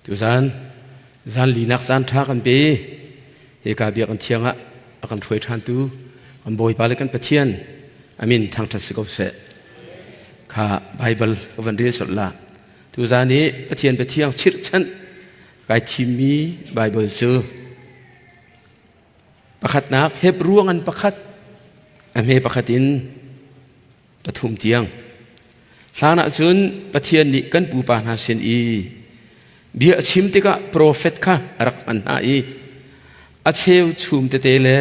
tu zan linak zan tha kan be he ka bia kan thianga akan thoi than tu kan boi pa le kan pathian amin thang tha sikau se kha bible van ri sot la tu zan ni pathian pathiang chir chan kai thimi bible chu pakhat nak heb ruangan pakhat ame pakhatin pathum tiang sana chun pathian ni kan pu pa na sen i bia chim tika prophet kha rak man na i a cheu chum te te le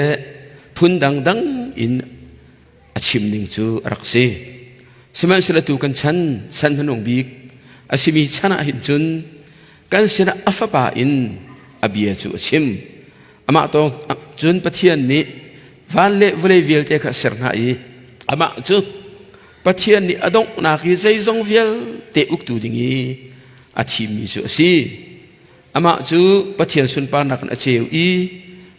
phun dang dang in a chim ning chu rak se siman sila tu kan chan san hanong bik asimi chana hin chun kan sina afapa in abia chu chim ama to chun pathian ni van le vle vil te kha serna i ama chu pathian ni adong na ki zai zong vil te uk tu ding i a chim mi chu si ama chu pathian sun pa nak na cheu i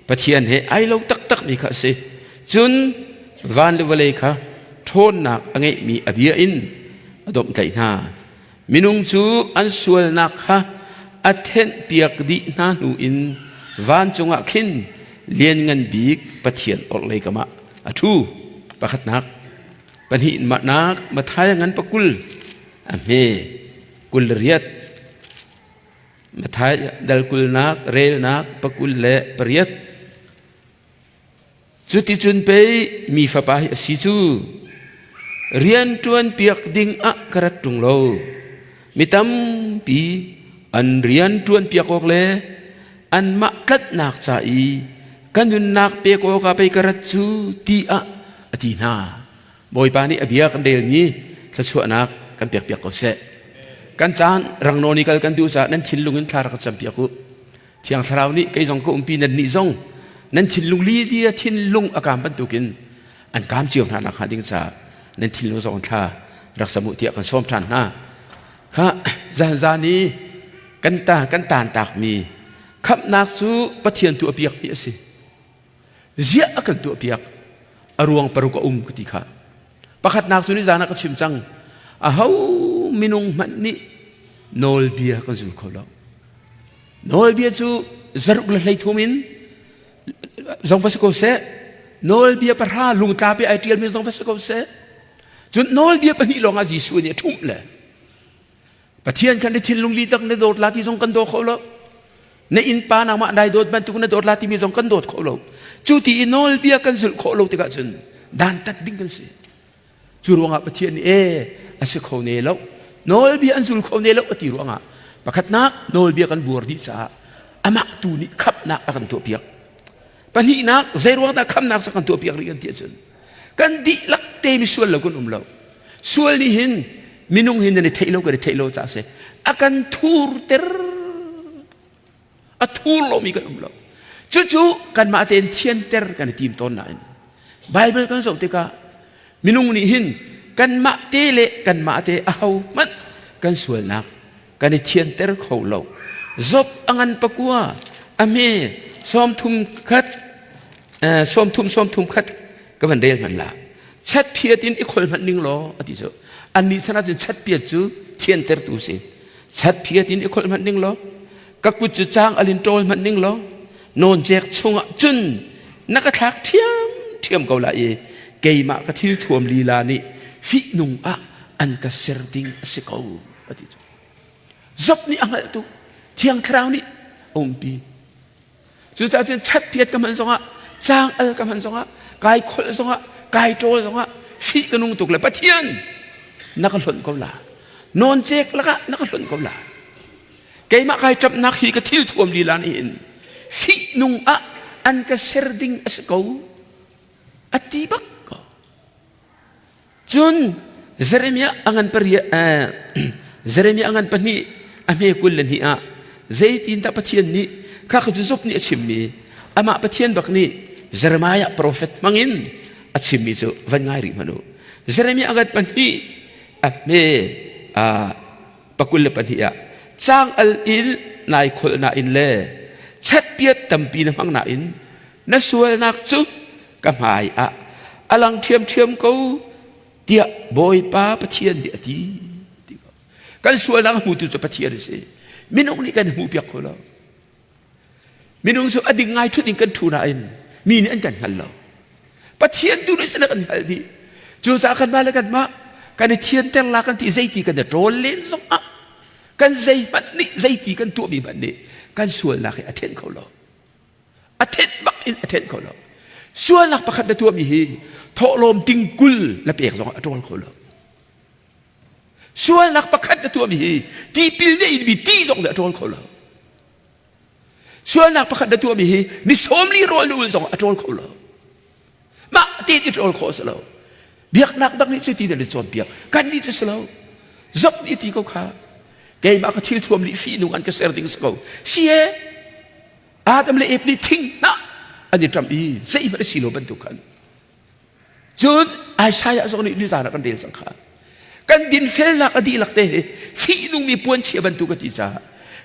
pathian he ai lo tak tak mi kha se chun van le vle kha thon nak angai mi abia in adom tai na minung chu an sual nak kha athen piak di na nu in van chunga khin lien ngan bik pathian or le kama athu pakhat nak panhi ma nak ma thaya ngan pakul ame kul riat ma thaya dal kul nak rel nak pakul le priat chuti chun pe mi fa pa si chu rian tuan piak ding a karat tung lo mitam pi an rian tuan piak ok le an ma kat nak cha i kanun nak pe ko ka pe karat chu ti a ati na boy pa ni abia kan del ni sa chu nak kan piak piak ko se kan chan rang no ni kal kan du sa nan thil lungin thar ka cham piak ku thiang tharau ni kai jong ko umpi nan ni jong nan thil lung li dia thin lung akam ban tukin an kam chiom na kha ding cha nan thil lo zong tha rak samu ti kan som than na ha zan ni kan tan tak mi khap nak su pathian tu apiak pi si zia akan tu apiak aruang paru ka kati kha pakhat nak su ni zana ka chim chang a hau minung man ni nol bia kan zul kholo nol bia chu zaruk la lai thumin zong fa ko se nol bia par ha lung ta pe ai tial mi zong fa ko se chun nol bia pani longa ji su ni thum le pathian kan de thil lung li tak ne dot la ti zong kan do kholo na in pa na ma dai dot ban tu na dot la ti mi zong kan dot kholo chu ti nol bia kan zul kholo ti ka chun dan tat ding kan se chu ruanga pathian ni ase kho ne lo nol bia an zul kho ne lo ati ruanga pakhat nak nol bia kan bur di cha ama tu ni khap nak akan to piak pani nak zero da kham nak sa kan to piak ri kan ti chun kan di lak te mi sual lo kun lo sual ni hin minung hin ne thailo ka thailo cha se akan thur ter a thur lo mi kan lo chu kan ma ten thian ter kan tim ton na bible kan so te ka minung ni hin kan ma te le kan ma te au man kan sual nak kan thian ter kho lo zop angan pakua ame som thum khat som thum khat ka van del man la chat phiatin i khol man ning lo ati so an ni sana chu chat pia chu thian ter tu se chat phiatin i khol man ning lo ka ku chu chang alin tol man ning lo non jek chunga chun naka thak thiam ko la e keima ka thil thuam lila ni fi nung a an ka serding asiko ati so zop ni angal tu thiang thrau ni ompi chu ta chen chat piat ka man zonga chang al ka man zonga kai khol zonga kai tol zonga fi ka nung tuk le pathian naka hlon ko la non jek la ka naka hlon ko la keima kai chap nak hi ka thil thuam lila ni in fi nung a an ka serding asiko atibak ko chun Jeremia angan paria Jeremia angan pani ame kulen hi a zaitin ta pathian ni kha khuzop ni achimmi ama pathian bak ni Jeremiah prophet mangin achimmi chu vangai ri manu Jeremia angan pani ame pakul pani a chang al il nai khol na in le chat piat tampi na mang na in na sual nak chu kamai a alang thiam ko dia boy pa pathian dia ti kan sual nak mutu chu pathian se มินงนี่กันหูเปียกเขาเรามินงสุอดีง่ายทุกอย่างกันทูน่าอินมีนี่อันกันหันเราปะเทียนตัวนี้สนักกันหันดีจูสากันมาแล้วกันมากันเทียนแต่ละกันที่ใจตีกันเดือดร้อนเล่นสงอ่ะกันใจมันนี่ใจตีกันตัวมีมันนี่กันส่วนหลักให้อเทนเขาเราอเทนบักอินอเทนเขาเราส่วนหลักประคันตัวมีฮีทอลมติงกุลและเปียกสองอัตรเขาเราส่วนหลักประคันตัวมีฮีที่พิลเนอินมีที่สองอัตรเขาเราส่วนหลักประคันตัวมีฮีนิสมลีโรลูลสองอัตรเขาเรามาตีอัตรเขาเราเบียกนักดังนี้จะตีเดินจนเบียกกันนี่จะสลาวจับนี่ตีเขาขาแกมาก็ที่ทวมลีฟีนุ่งอันก็เสด็จสกาวเสียอาดัมเลยเอฟนี่ทิ้งนะอันนี้ทำอีเสียมันสิโลบันทุกันจนไอ้ชายส่งนี่ดิจาระกันเดียลสังขากันดินเฟลนักอดีหลักเตะฟีนุ่งมีปวนเชียบันทุกันที่จ้า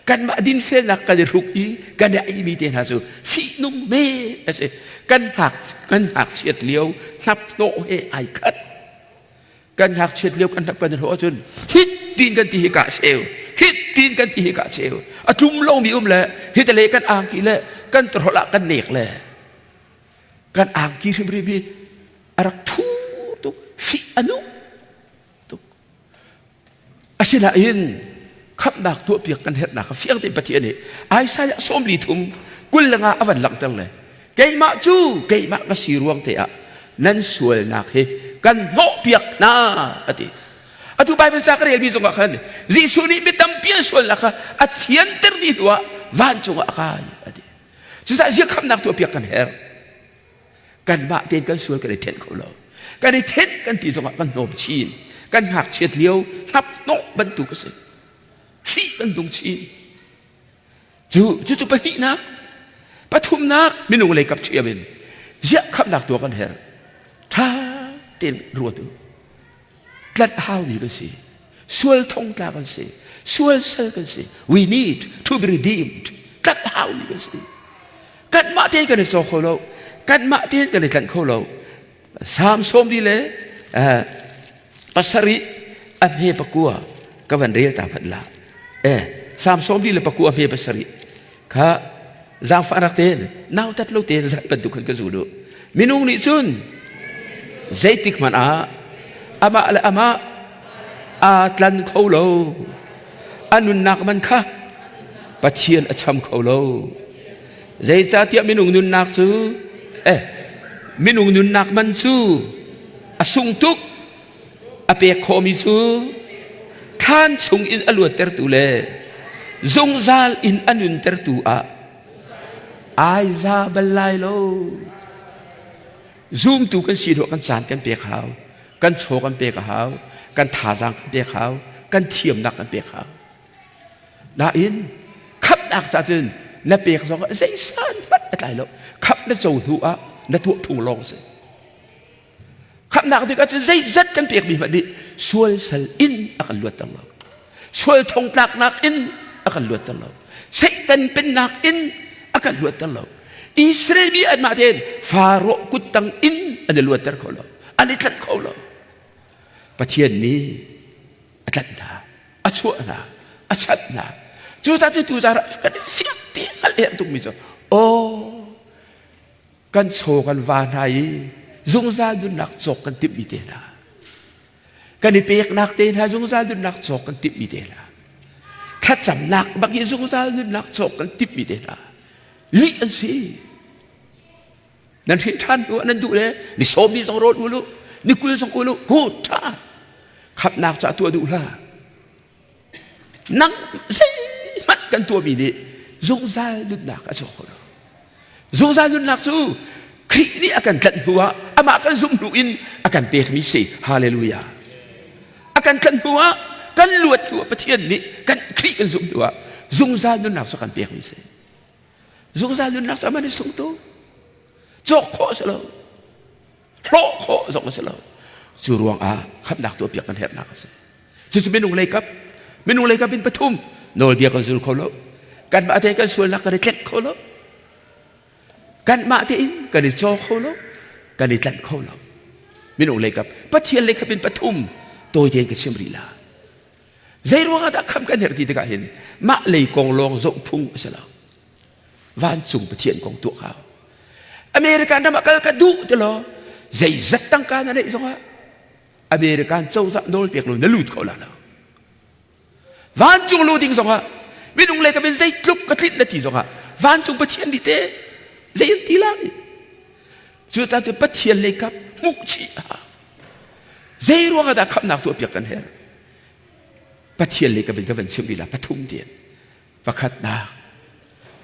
กันมาดินเฟลนักกันรุกอีกันได้มีเตนะสูฟีนุ่งเม่เสกันหักเฉียดเลี้ยวนับโนเฮไอคัดกันหักเฉียดเลี้ยวกันนับเป็นหัวจนฮิตดินกันที่กะเซลฮิตดินกันที่กะเซลอทุ่มลงมีแหละฮิตเลกันอ่างกี่แหละกันตรละกันเนกแหละกันอ่างกี่ริบริบอารักทูตุกฟิอนุตุกอาศิลาอินขับนักตัวเปียกกันเห็ดนักเฟียงเต็มประเทศนี้ไอ้สายสมลีทุมกุลละงาอวันหลังตั้งเลยเกยมาจูเกยมากระสีรวงเตะนั่นสวยนักเฮกันโนเปียกนาอติอธิบายเป็นสักเรื่องมีสงฆ์กันจิสุนีไม่ทำเปียสวยละค่ะอธิยันเตอร์ดีด้วยวันจงอาการอติจุดที่จะขับนักตัวเปียกกันเฮกันมาเต้นกันสวยกันได้เต้นเขาเรากันได้เต้นกันที่สงฆ์กันโนมชีนกันหักเฉียดเลี้ยวนับโนบรรทุกสิฟีกันดงชีนจู่ไปนี่นักปฐุมนักมินุเลยกับเชียบินเยอะขับนักตัวกันเฮถ้าเต้นรัวตัวกลัดห้าวนี่กันสิช่วยท่องกลากันสิช่วยเซอร์กันสิ we need to be redeemed กลัดห้าวนี่กันสิกันมาเต้นกันในโซโคโลกันมาเต้นกันในกันโคโลสามสมดีเลยปัสริอเมปกัวกับวันเรียลตาพันละสามสมดีเลยปกัวอเมปัสริข้าจางฟารักเตนน่าวตัดโลเตนจัดเป็นตุกันกระสุนมินุงนิจุนใจติกมันอามาละอามาอาตลันเขาโลอานุนนักมันค่ะปะเทียนอชัมเขาโลใจจ่าเทียมินุงนุนนักซูมินุงนุนนักมันซูอสุงตุกอเปียโคมิซูท่านสุงอินอลวดเตอร์ตูเลจงซาลอินอนุนเตอร์ตูไอซาเบลไลโลซูมตูกันสีดกันสารกันเปียขาวกันโชกันเปียขาวกันถาจางกันเปียขาวกันเทียมนักกันเปียขาวน่าอินขับนักจากจนนับเปียกสองใจสั่นบัดอะไรแล้วขับนักโจหัวนักตัวถุงลงสิขับนักที่ก็จะใจจัดกันเปียกมีมันดิช่วยสลอินอาการลวดตลอดช่วยทงตักนักอินอาการลวดตลอดเสตันเป็นนักอินอาการลวดตลอดอิสราเอลมีอันมาเทนฟาโรกุตังอินอันลวดตลอดอันนี้ทันเขาเราประเทศนี้อันนั้นอัชวนะอัชัดนะจู่ๆที่ตัวจาระกันเสียตีกันเลยตุกมิจฉาโอ้กันโชกันวานายจงซาดุนักจกกันติบมิเตนะกันนี่เปียกนักเตนะจงซาดุนักจกกันติบมิเตนะขัดสำนักบางทีจงซาดุนักจกกันติบมิเตนะลิอันซีนั่นที่ท่านดูนั่นดูเลยนี่สมนี่สองรถดูลูกนี่กุลสองกุลกูท่าขับนักจากตัวดูล่ะนั่งสิมันกันตัวมีนี่จงซาดุนักจกคนจงซาดุนักสู้ครีนี่อาการกันหัวอามากันซุ่มดูอินอาการเปียกมิเซ่ฮาเลลูยาอาการกันหัวกันลวดตัวประเทศนี้กันครีกันซุ่มตัวจงซาดุนักสักการเปียกมิเซ่จงซาดุนักสามัญส่งตัวจกข้อสลบโผล่ข้อจกสลบจู่รวงขับนักตัวเปียกกันแทบนักสิจู่ไม่นุ่งเลยครับไม่นุ่งเลยครับเป็นปฐุมโนเดียกันสุดเขาลบกันมาเทกันส่วนนักกันได้เจ็ดเขาลบกันมาเทอินกันได้โจเขาลบกันได้จันเขาลบไม่นุ่งเลยครับปะเทียนเลยครับเป็นปฐุมตัวเทียนกับเชมรีลา zai ruang ada kham kan her ti te ka hin ma lei kong long zo phung sala van chung pathian kong tu khao American na makal ka du te lo zai zat tang ka na nei zonga American châu za nol pek lo na lut ko la van chung lo ding zonga minung le ka ben zai tluk ka tlit na ti zonga van chung pathian ni te zai ti lang chu ta chu pathian le ka mu chi zai ruang ada kham nak tu pek kan her pathian le ka ben ka ben sim bila pathum tian pakhat na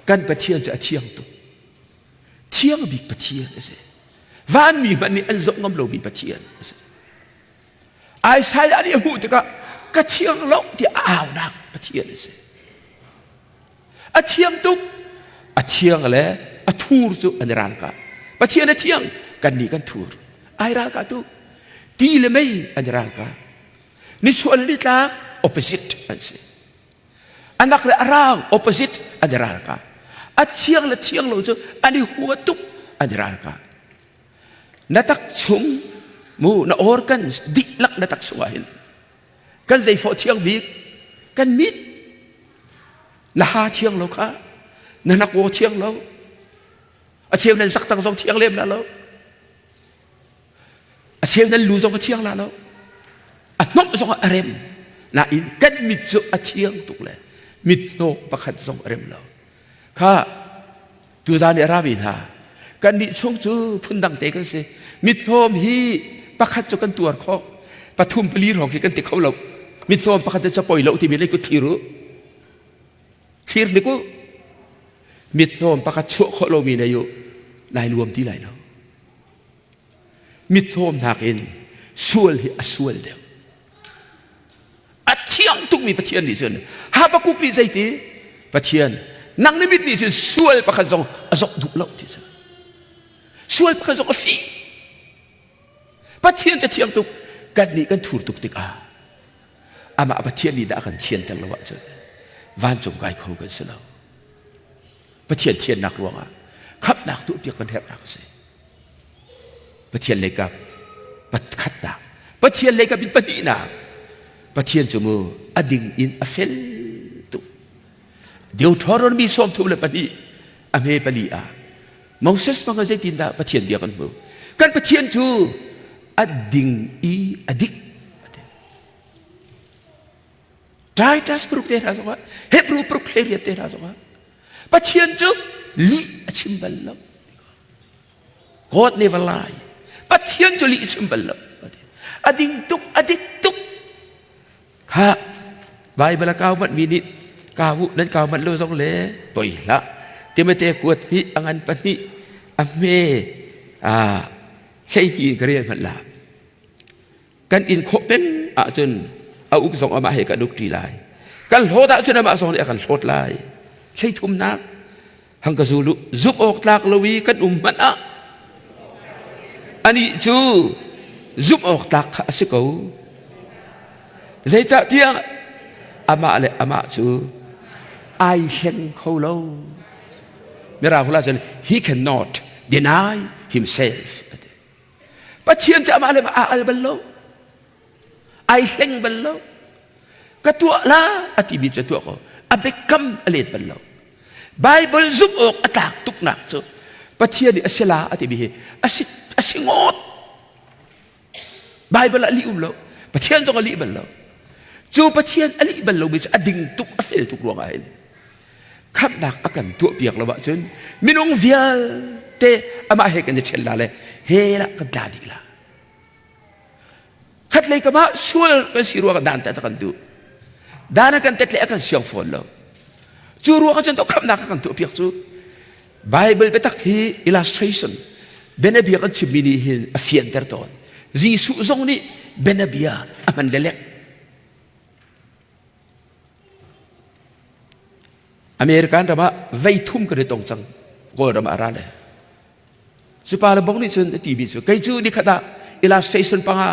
kan pathian cha chiang tu chiang bi pathian ase van mi man ni an zong ngam lo bi pathian ase ai sai ani hu te ka chiang lo ti aw nak pathian ase a chiang tu a chiang le a thur chu an ran ka pathian a chiang kan ni kan thur ai ran ka tu ti le mai an ran ka ni sual li ta opposite ase anak le arang opposite an ran ka a chiang le chiang lo chu ani huwa tuk an ran ka natak chung mu na organ di lak natak suahin kan zai fo chiang bi kan mit na ha chiang lo kha na nak wo chiang lo a chiang nan sak tang song chiang lem la lo a chiang nan lu song chiang la lo a nok song a rem na in kan mit chu a chiang tuk le mit no pakhat song rem lo kha tu za ne ra bi ha kan ni song chu phun dang te kan se mit thom hi pakhat chu kan tuar kho pathum pali ro ki kan te khau lo mit thom pakhat cha poi lo ti mi le ku thiru thir ni ku mit thom pakhat chu kho lo mi ne yu lai luam ti lai lo mit thom nak in sual hi asual de a chiang tuk mi pathian ni chen ha pa ku pi zai ti pathian nang ni mit ni chen sual pakhat zong azok du lo ti chen sual pakhat zong a fi pathian cha chiang tuk kan ni kan thur tuk tik a ama pathian ni da kan chien tel lo wa chen van chung kai kho kan se lo pathian chien nak ruang a khap nak tu ti kan her nak se pathian le ka pat khat na pathian le ka bin pani na pathian chu mu ading in a fel tu deu thoron mi som thu le pani a me pali a Moses ma zai tin da pathian bia kan mu kan pathian chu ading I adik Titus pruk te ra so Hebrew pruk clear te ra so pathian chu li chimbal lo God never lie pathian chu li chimbal lo ading tuk adik tuk ha Bible ka mat minit ka wu nan ka mat lo song le toi la Timothy kuat hi angan pani ameใช่กี่กระเรียนพันละกันอินโคเป็นอาจนเอาอุปสงฆ์มาให้กันดุกทีไลกันโหดอาจนมาสองเนี่ยกันโหดไลใช่ทุ่มนักหังกระสูลุซุบออกตากลวีกันมันอ่ะอันนี้จูซุบออกตากสิเขาใจจะเที่ยงอามาเลยอามาจูไอเห็นเขาเราเมื่อเราพูดว่า he cannot deny himself pathian cha ma le ma al ballo ai hleng ballo ka tu la ati bi cha tu ko abekam alet ballo bible zup ok atak tuk nak so pathian ni asela ati bi asingot bible ali umlo pathian so ali ballo chu pathian ali ballo bi ading tuk afel tuk ruang ai khap nak akan tu piak la ba chen minung vial te ama he kan chella le he la ka dadi la khat le ka ma sul ka siru ka dan ta kan du dana kan tet le akan siang fol lo chu ru ka chen to khap nak kan tu piak chu bible betak hi illustration benabia kan chimini hin a fian ter ton jisu zong ni benabia aman lelek American rama vai thum ka de tong chang ko rama ara le supala bong ni chen TV chu kai chu ni khata illustration panga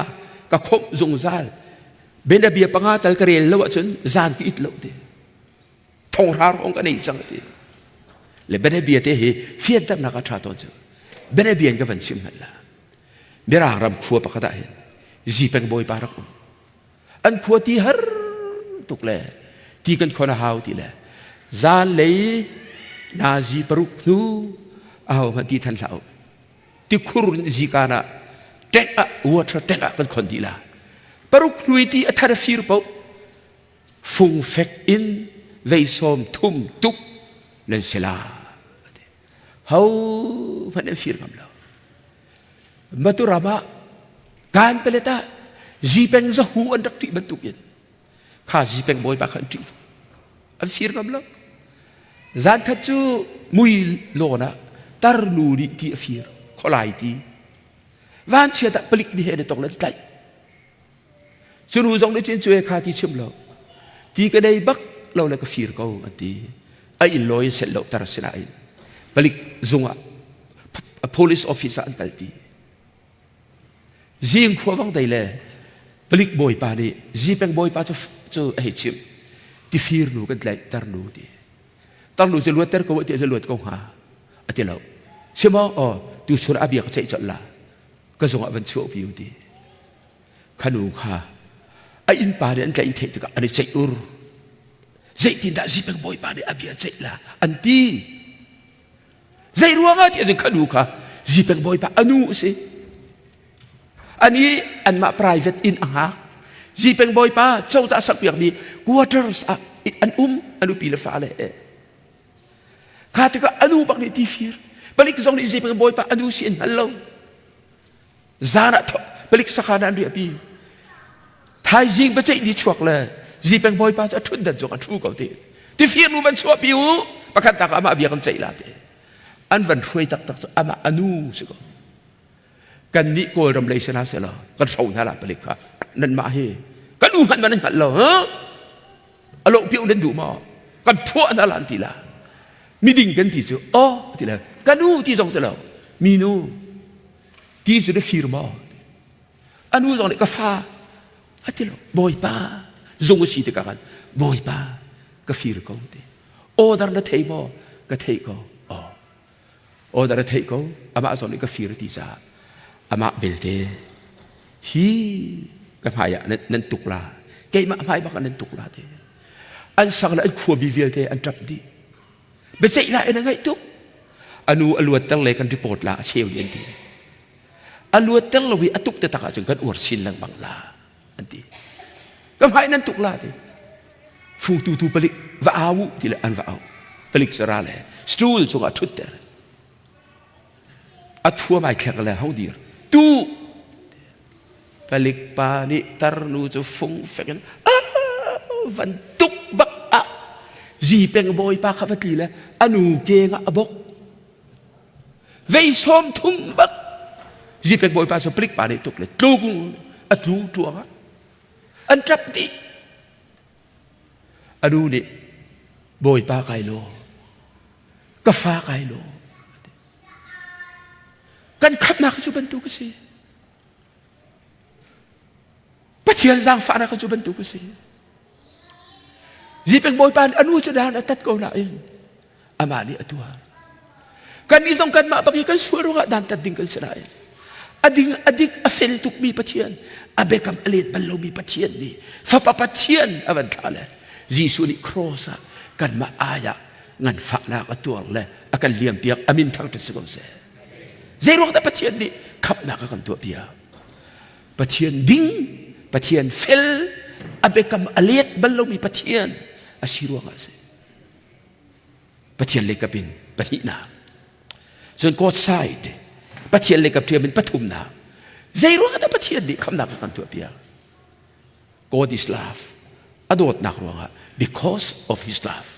ka khop zung zal benabia panga tal karel lo chen zan ki it lo de thong rar ong ka nei chang ti le benabia te he fian tam na ka tha ton chu benabia ka van sim la bera ram khua pa khata he ji peng boy pa rak an khua ti har ตุกเลยที่กันคนหาวที่เลยซาเลยนาจีปรุกนูเอามาที่ทันเราที่คุรุนจีกานะเตะวัวทเตะกันคนดีละปรุกนุยที่อัธรฟีร์เปล่าฟุงเฟกอินเวสอมทุ่มตุกนั่นเสลาเขามันฟีร์กันแล้วมาตุรามาการเปลต้าจีเป็งจะหูอันดักที่บรรทุกยันข้าจีเป็งบอยปากขันทีอันฟีร์กันแล้วจานทัดจูมุยโลนะตารนูดีที่ฟีร์ขลายที่วันเชื่อแต่ผลิตนี่เห็นตรงนั้นใจจนูจงได้เจนช่วยข้าที่ชิมเราที่ก็ได้บักเราเลยก็ฟีร์เขาอันที่ไอ้ลอยเสร็จแล้วตระสนายผลิตจงอ่ะ police officer อันตัดที่จีงขวางได้เลยผลิตบอยปานี่จีเป็นบอยปาจะไอ้ชิมที่ฟีร์นูกันเลยตารนูดีตารนูจะลวดเตอร์ก็ว่าจะลวดก็หาอันที่เราใช่ไหมอ๋อดูชนอาบีก็ใช้จัดละก็ส่งวันชั่วพิวดีขนูค่ะไอ้อินปาเนี่ยอันใจอินเทติกอันนี้ใจอุร์ใจตินดาจีเป็นบอยปาเนี่ยอาบีใจละอันที่ใจรัวงาที่จะขนูค่ะจีเป็นบอยปาอนุสิอันนี้อันมา private in อ่ะจีเป็นบอยปาเจ้าจะสักอย่างนี้ quarters อันอันปีละฟ้าเลยข้าที่ก็อนุบักนี่ที่ฟีร์บลิกจงนี่จีเป็นบอยปาอนุสินฮัลโหลจานะทบลิกสักการนั้นเรียบีไทยจิงประเจนี่ชวกเลยจีเป็นบอยปาจะทุนดันจงอันทุกเอาทีที่ฟีร์นูมันชัวปิวประคันตากอามาเบียกันใจละทีอันวันช่วยตักอามาอนุสิก็กันนี่โกรำเลยชนะเสียแล้วกันส่งนั่นแหละผลิตครับนั่นมาเฮกันดูมันนั่นหันเราฮะอารมณ์พิวนั่นดูมากันพวกนั่นหลังทีละมีดิ่งกันที่สุดอ๋อทีละกันดูที่ส่งทีละมีนูที่สุดฟิร์มาอันนู้นส่งเลยกาฟ้าอันที่ละบอยป้าจงสีตะกันบอยป้าก็ฟิร์เขาทีโอ้ดาร์นัทเฮมก็เทเขาอ๋อโอ้ดาร์นัทเฮเขาอามาส่งเลยก็ฟิร์ที่จ้าอามาเบลเตฮีก็พายนั่นตุกลาเกี่ยมาพายบักนั่นตุกลาเตอันสังละอันขัวบีเวลเตอันจับดีเบสเซละอันนั้นไงตุกอนุอลวดตั้งเลยกันรีพอร์ตละเชียวเย็นดีอลวดตั้งเราวิอตุกแต่ตากจนกันอวดสินลังบังลาอันดีก็พายนั่นตุกลาเตฟูตูผลิตว่าอาวุที่ละอันว่าเอาผลิตสระเลยสตูลส่งอัทุตเตอร์อัทัวไม่แข็งเลยเขาดีตูผลิตปานิตารนูจะฟุ้งเฟกันวันตุกบักอะจีเป็นบอยปาขับตีเลยอนุเกงอะบกเวสอมทุ่มบักจีเป็นบอยปาจะผลิตปานิตุกเลยตุกอัตูตัวอันจับดีอนุนี่บอยปาไกโลกฟ้าไกโลกันขับนักจุบันตุกสิปะเทียนจางฟ้านักจุบันตุกสิจีเป็นบอยปานอนุจดานตัดกองนาอินอามานี่ตัวกันนี้ส่งกันมาบางทีกันสวยรู้กันดันตัดดิ่งกันสลายอดิ่งอเฟลตุกมีปะเทียนอเบกัมอเลดบัลโลมีปะเทียนนี่ฟ้าปะเทียนอวันทาเลยจีสุนิโครสกันมาอายะงันฟ้านักตัวเลยอากันเลี้ยงเปียกอามินทั้งตัวสกุลเสเจรู้แต่ปะเทียนนี่ขับนักกันตัวเปียปะเทียนดิ่งปะเทียนเฟลอเบกัมอเลดบัลโลมีปะเทียนอาชีรัวกันสิปะเทียนเล็กกับเป็นปะหินาส่วนกอดไซด์ปะเทียนเล็กกับเทียนเป็นปฐุมนาเจรู้แต่ปะเทียนนี่คำนักกันตัวเปีย God is love อดอดนักรัวงะ because of His love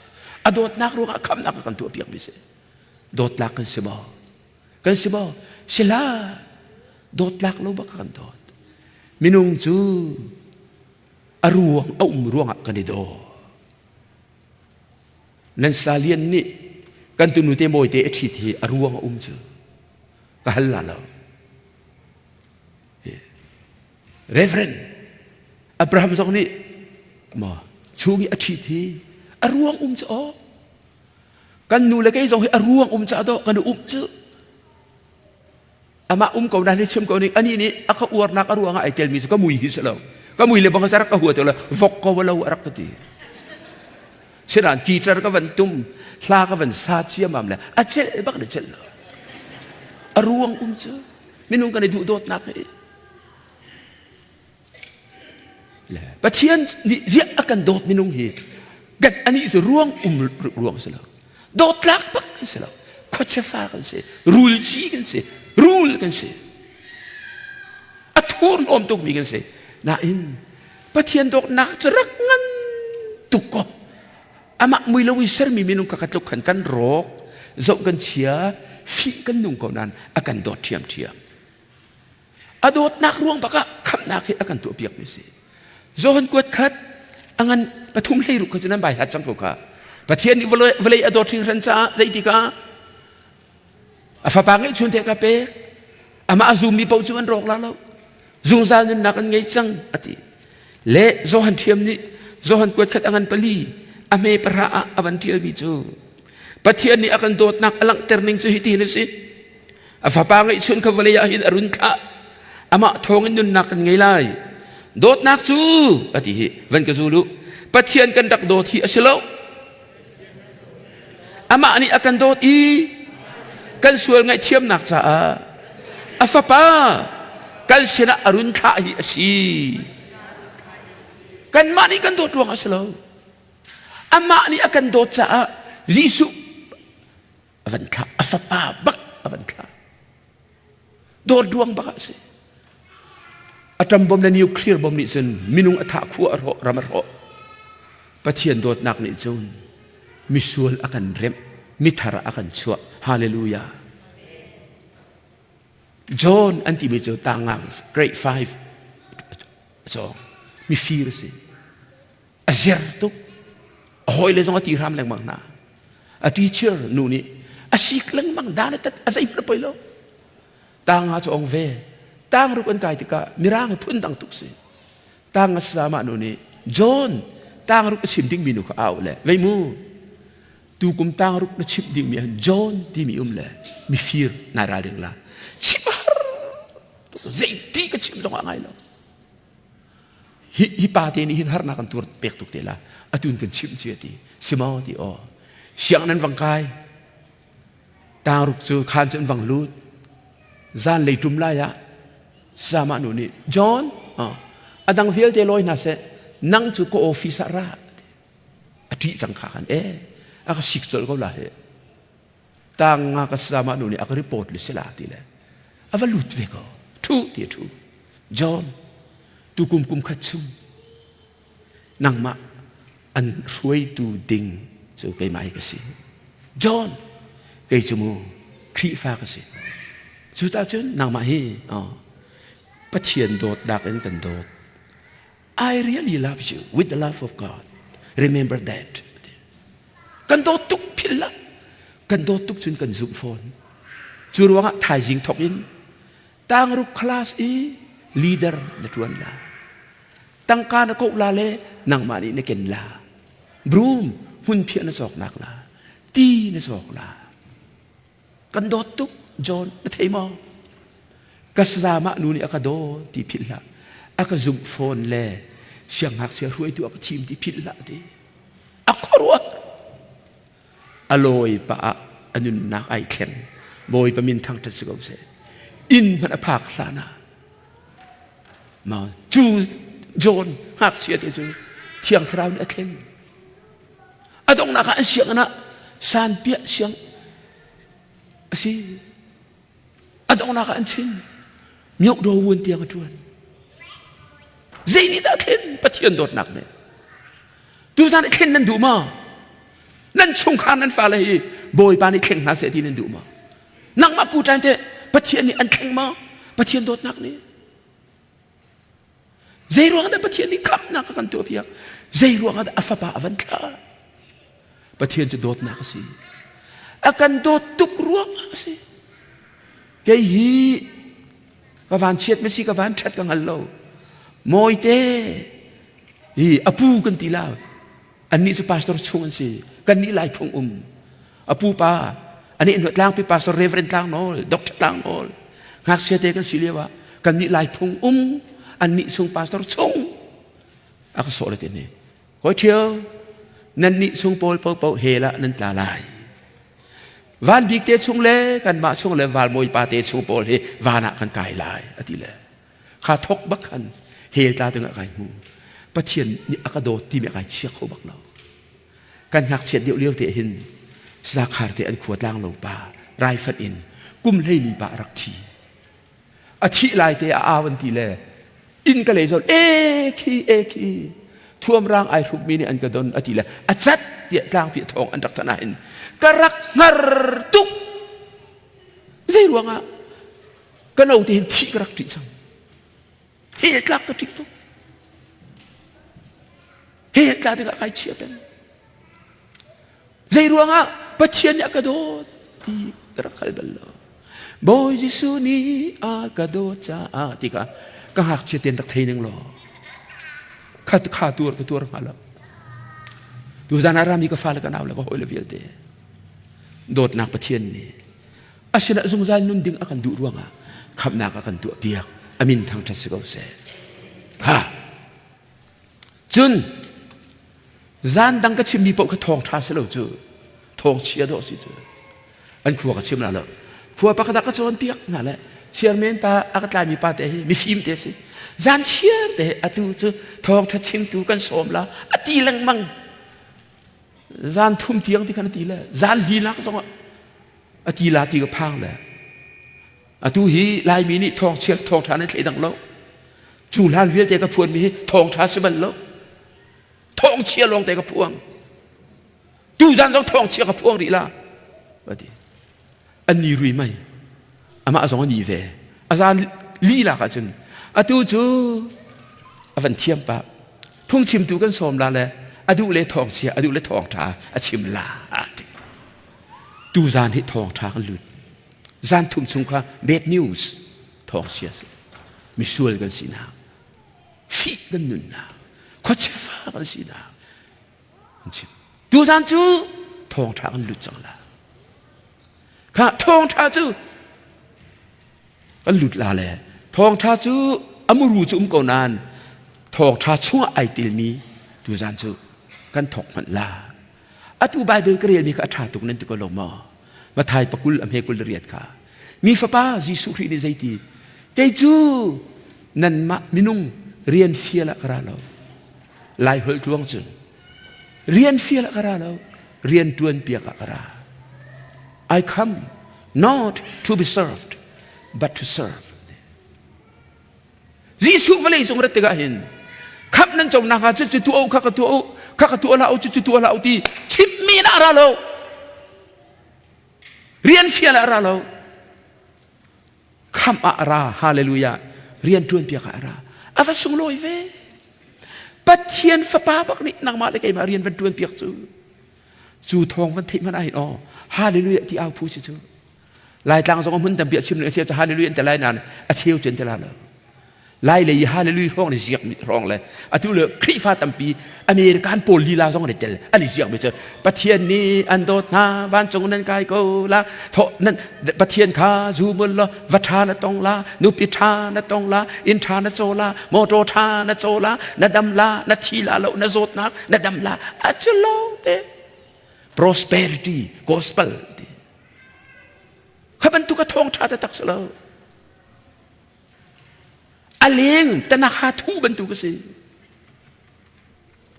อดอดนักรัวงะคำนักกันตัวเปียมิเสดอดลักกันสิบ่กันสิบ่เสลาดอดลักเราบักกันดอดมินุงจูอรวงเอารวงกันดิโดนั่นสาเลียนนี่กันตุนุเตโมยเตอชิทีอรวงจูก็ฮัลลาแล้วเรฟเรนอับราฮัมสองนี่มาชูงี้อชิทีอรวงจูกันนูเลยก็ยังสองให้อรวงจูดอกันนูจูอามาก็ได้เชื่อมกันนี่อันนี้นี่เขาอวดนักอรวงไอเทลมิสก็มุยฮิสแล้ว mùi le bang sarak ka hua tu la vok ka walau arak tadi sedan kita ka van tum la ka van sa chia mam la acel bak de cel aruang umse minung kan du dot nak la pathian ni zia akan dot minung hi gat ani is ruang ruang selo dot lak pak selo khoche fa kan se rule chi kan se rule kan se athur om tuk mi kan se na in pathian dok nak cerak ngan tuko ama mui lawi ser mi minung kakatluk kan rok zok kan chia fi kan nung ko nan akan dot thiam adot nak ruang baka kham nak hi akan tu piak mi se zohon kuat khat angan pathum lei ru ka chunan bai hat chang ko ka pathian ni volei adot thing ran cha dei ti ka afa pangai chun te ka pe ama azum mi pau chuan rok la lo zung zal nin nak an ngei chang ati le zohan thiam ni zohan kuat khat angan pali ame para avan tial mi chu pathian ni akan dot nak alang terning chu hiti ni si afa pangai chun ka volei a hin arun kha ama thongin nun nak an ngei lai dot nak chu ati hi van ka zulu pathian kan dak dot hi asilo ama ani akan dot I kan sual ngai thiam nak cha afa pa kal sina arun kha hi asi kan mani kan dot ruang asilo ama ani akan dot cha jisu avan kha afa pa bak avan kha dot ruang bak asi atam bom na nuclear bom ni chen minung atha khu aro ramaro pathian dot nak ni chun misual akan rem mithara akan chua hallelujah John anti me chu tangang grade 5 so mi fir se azer tu hoi le jong ati ram leng mang na a teacher nu ni asik leng mang dan tat azai pla poilo tanga chong ve tang ru kan kai tika mirang phun dang tuk se tang sama nu ni John tang ru sim ding minu ka aw le vei mu tu kum tang ru na chip ding mi John ti mi le mi fir na ra ding la chipar to zai ti ka chim dong ngai lo hi pa te ni hin har na kan tur pek tuk te la atun kan chim chi ti sima ti o siang nan wang kai tang ru chu khan chen wang lut zan lei tum la ya sama nu ni John adang vial te loi na se nang chu ko office ra ati chang kha kan aka sik chol ko la he tang nga ka sama nu ni aka report le sela ti le ava lut ve ko thu ti thu John tu kum khat chung nang ma an ruai tu ding chu kai mai ka si John kai chu mu khri fa ka si chu ta chun nang ma hi pathian dot dak en kan dot I really love you with the love of God remember that kan dot tuk philla kan dot tuk chun kan zoom phone chu ruanga thai jing thok in tang ru class leader na tuan la tang ka na ko la le nang mani na ken la broom hun phia na sok nak la ti na sok la kan dot tuk John na thei mo kasama nu ni akado ti philla aka zoom phone le siang hak sia ruai tu aka chim ti philla ti akorwa aloi pa anun nak ai khen boy pa min thang ta sigom se in man apak sana ma chu John hak sia ti chu thiang srau ni athen adong na ka siang na san pia siang asi adong na ka chin miok do wun tiang atuan zaini da khen pathian dot nak ne tu san khen nan du ma nan chung khan nan fa le hi boy pa ni khen na se ti nan du ma nang ma ku tan te pathian ni an khen ma pathian dot nak ne zai ruang da pathian ni kap na ka kan tu pia zai ruang da afa pa avan kha pathian chu dot nak si akan dot tuk ruang si ke hi ka van chet me si ka van that ka ngal lo moi te hi apu kan ti la an ni su pastor chung si kan ni lai phung apu pa ani no tlang pi pastor reverend tlang nol doctor tlang nol ngak se te kan si lewa kan ni lai phung an ni sung pastor chung อาก็สอนเลยทีนี้ก็เชียวนั่นนี่ซุงโปลเปาเฮละนั่นตาลายวันบิ๊กเตซุงเล่กันมาซุงเล่วันมวยปาเตซุงโปลเฮวานะกันกายลายอธิเล่ข้าทกบักขันเฮตาตึงอะไรมูปะเทียนนี่อากาโดที่มีอะไรเชี่ยเขาบักเราการหักเฉียดเดียวเลี้ยวเตหินสาขาเตอันขวดล่างลงป่าไรฟัดอินกุมเลยลีบารักทีอธิลายเตอาวันทีเล่อินก็เลยจนเอคีท่วมร่างไอทุกมีในอันกระดนอธิเล่อาจัดเดียกลางเปียทองอันรักทนาอินกรักงรตุกไม่ใช่หลวงอ่ะก็เอาเตหินที่กรักที่สังเฮียกลักกระติกตุกเฮียกลักที่กับไอเชียเป็นใจรวงอ่ะปะเทียนอากาโดตีรักใครบัลลบอยจิสุนีอากาโดจ้าติกะก็หักเชียเตียนรักไทยนึงหรอข้าตัวมาแล้วดูจานารามีก็ฟ้าแล้วกันเอาแล้วก็โอยเลวิลเตโดดนักปะเทียนนี่อาชนะสงสารนุ่นดึงอากันดูรวงอ่ะขับนักอากันตัวเปียกอามินทางทัศน์ก็เสร็จค่ะจุนจานดังก็ชิมมีปกทองท้าเสลจูทองเชียดอสิจูอันครัวก็ชิมแล้วล่ะครัวปากตาก็โจนเปียกนั่นแหละเชียร์เมนปาอากาศลายมีปาเตะมีฟิล์มเตะสิจานเชียร์เตะอตูจูทองทัดชิมตูกันสมละอตีลังมังจานทุ่มเตียงที่ขนาดตีเลยจานลีลักสองอตีลาตีก็พังเลยอตูฮีลายมีนี่ทองเชียร์ทองทานในเทดังโลจูลานเวียเตะกับพวนมีทองท้าสิบันโลทองเชียร์ลงแต่กับพวงดูจานต้องทองเชียร์กับพวงดีละว่าดีอันนี้รู้ไหมอามาสองอันนี้เวอาจารย์ลีละกันจนอาตูจูอาวันเทียมปะพุ่งชิมตูกันสมละเลยอาดูเล่ทองเชียร์อาดูเล่ทองท้าอาชิมลาดูจานให้ทองท้ากันหลุดจานทุ่มสุงค่ะเบดนิวส์ทองเชียร์มีส่วนกันสินะฟีกันนุ่นนะขอเชฟ้ากันสินะดูจานจูทองท้ากันหลุดจังละข้าทองท้าจูกันหลุดลาเลยทองท้าจูอมูรูจุ่มก่อนนั้นทองท้าชั่วไอติลมีดูจานจูกันถกมันลาอัตุบายเบเกอร์มีข้าท้าตุกนั้นตุกลงมาไทยปกุลอเมกุลเรียดค่ะมีฟ้าป้าจิสุครีในใจตีใจจูนั่นมามินุงเรียนเฟียละกระเราลายเฮลทวงจุนเรียนเฟียละกระเราเรียนตวนเปียกกระ I come not to be served but to serve จิสุฟเลยส่งรัตกะหินขับนั้นจงนักจุดตัวข้ากับตัวเราจุดตัวเราตีชิมมีนาราเราเรียนเฟียละกระเราคำอาราฮาเลลูยาเรียนตวนเปียกอาราอาวัสุงลอยเวปัจเจียนฟ้าป้าบักนี่นางมาได้ไงมาเรียนวันตวนเปียกจูทองวันที่มันไอ้อ๋อฮาเลลูยาที่เอาผู้ชื่อลายต่างสองมันแต่เบียดชิมเนื้อเสียจะฮาเลลูยาแต่ลายนั้นอาเชียวจนแต่ละเลยลายเลยฮาเลลูยาร้องในเสียงร้องเลยอาทุเลครีฟ้าตั้มปีอเมริกันโปลีลาสองในเจลอันนี้เสียงไม่เจอปัจเจียนนี้อันโดนาวันจงนั้นกายโกละทนั้นปัจเจียนข้าจูบุลละวัฒนตองละนุปิธานตองละอินทานโซละโมโตธานโซละนัดำละนัทีละละนัโซตนักนัดำละอาจจะลองเต prosperity gospel ข้าบรรทุกทองชาติตักสลาอเลงแต่นักหาทูบรรทุกสิ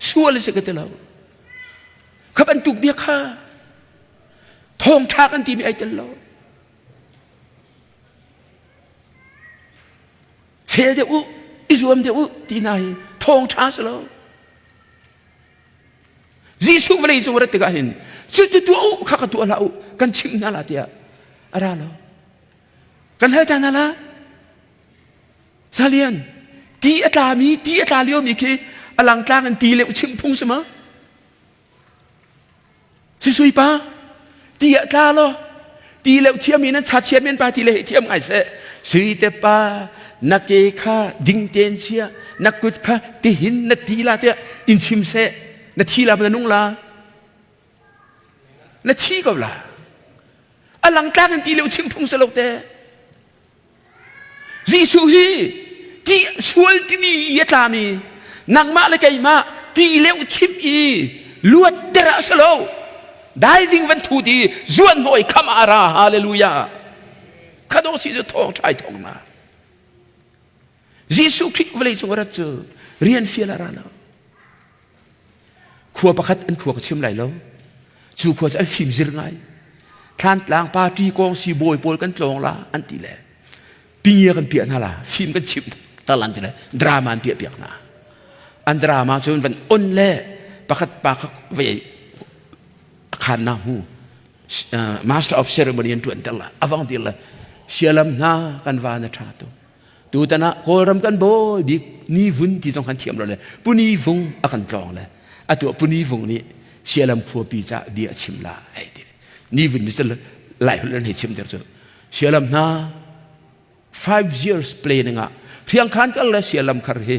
ชัวร์เลยสิกันเตลาข้าบรรทุกเบียข้าทองชากันที่มีไอเตลาเฟลเดอุอิสวมเดอุที่ไหนทองชาสลาจิสุวเลยส่งรัตกะหินจุดตัวอุข้ากับตัวเรากันชิมนั่นละเดียอะไรล่ะกันเฮตันนั่นละซาเลียนตีอัตรามีตีอัตราเลี้ยวมีคืออลังกลางกันตีเลี้ยวชิมพุ่งใช่ไหมสุยๆป้าตีอัตราล่ะตีเลี้ยวเทียมมีนั้นชาเชียนเมียนป้าตีเลี้ยวเทียมไงเสสุยแต่ป้านักเกข้าดิ่งเตียนเชียนักกุดข้าตีหินนักตีลาเตียอินชิมเสนักทีลาเป็นนุ่งลานักทีก็ลาอลังกลางกันตีเลี้ยวชิมพุ่งสลบเตจิสุฮีที่สวลที่นี่ยะตามี นังมาเลยไก่มาตีเลวชิมอีลวดเดระสโลได้วิ่งวันทูดีจวนหอยคำอาราฮาเลลูยาข้าต้องสิจะทองใช้ทองนายิสุคริสต์เวลาจงรักเจอเรียนเฟียลาราแล้วขัวประคัดอันขัวกระชิมไหลแล้วจู่ขัวจะฟิล์มจิรไงท่านหลังปาร์ตี้กองสีโบยโปลกันจองละอันตีเลยปีเงียกันเปียกนั่นละฟิล์มกันชิมตะลันตีเลยดราม่าเปียกนะอันดราม่าจนวันอ้นเล่ประคัดปากเวขันน้ำหูmaster of ceremony อันตัวนั่นละอวังตีเลยเสียลำหน้ากันวานชาตุตูตนะโครำกันบ่อยดินี่วุ่นที่ต้องขันเทียมเราเลยปุ่นี่วงอากันจองเลยอะตัวปุ่นี่วงนี้เสียลำขัวปีจ่าเดียชิมลาไอ้ดินี่วุ่นนี่จะไล่คนให้ชิมเดี๋ยวเสียลำหน้า5 years play นึงอ่ะเพียงขันก็เลยเสียลำคาร์เฮ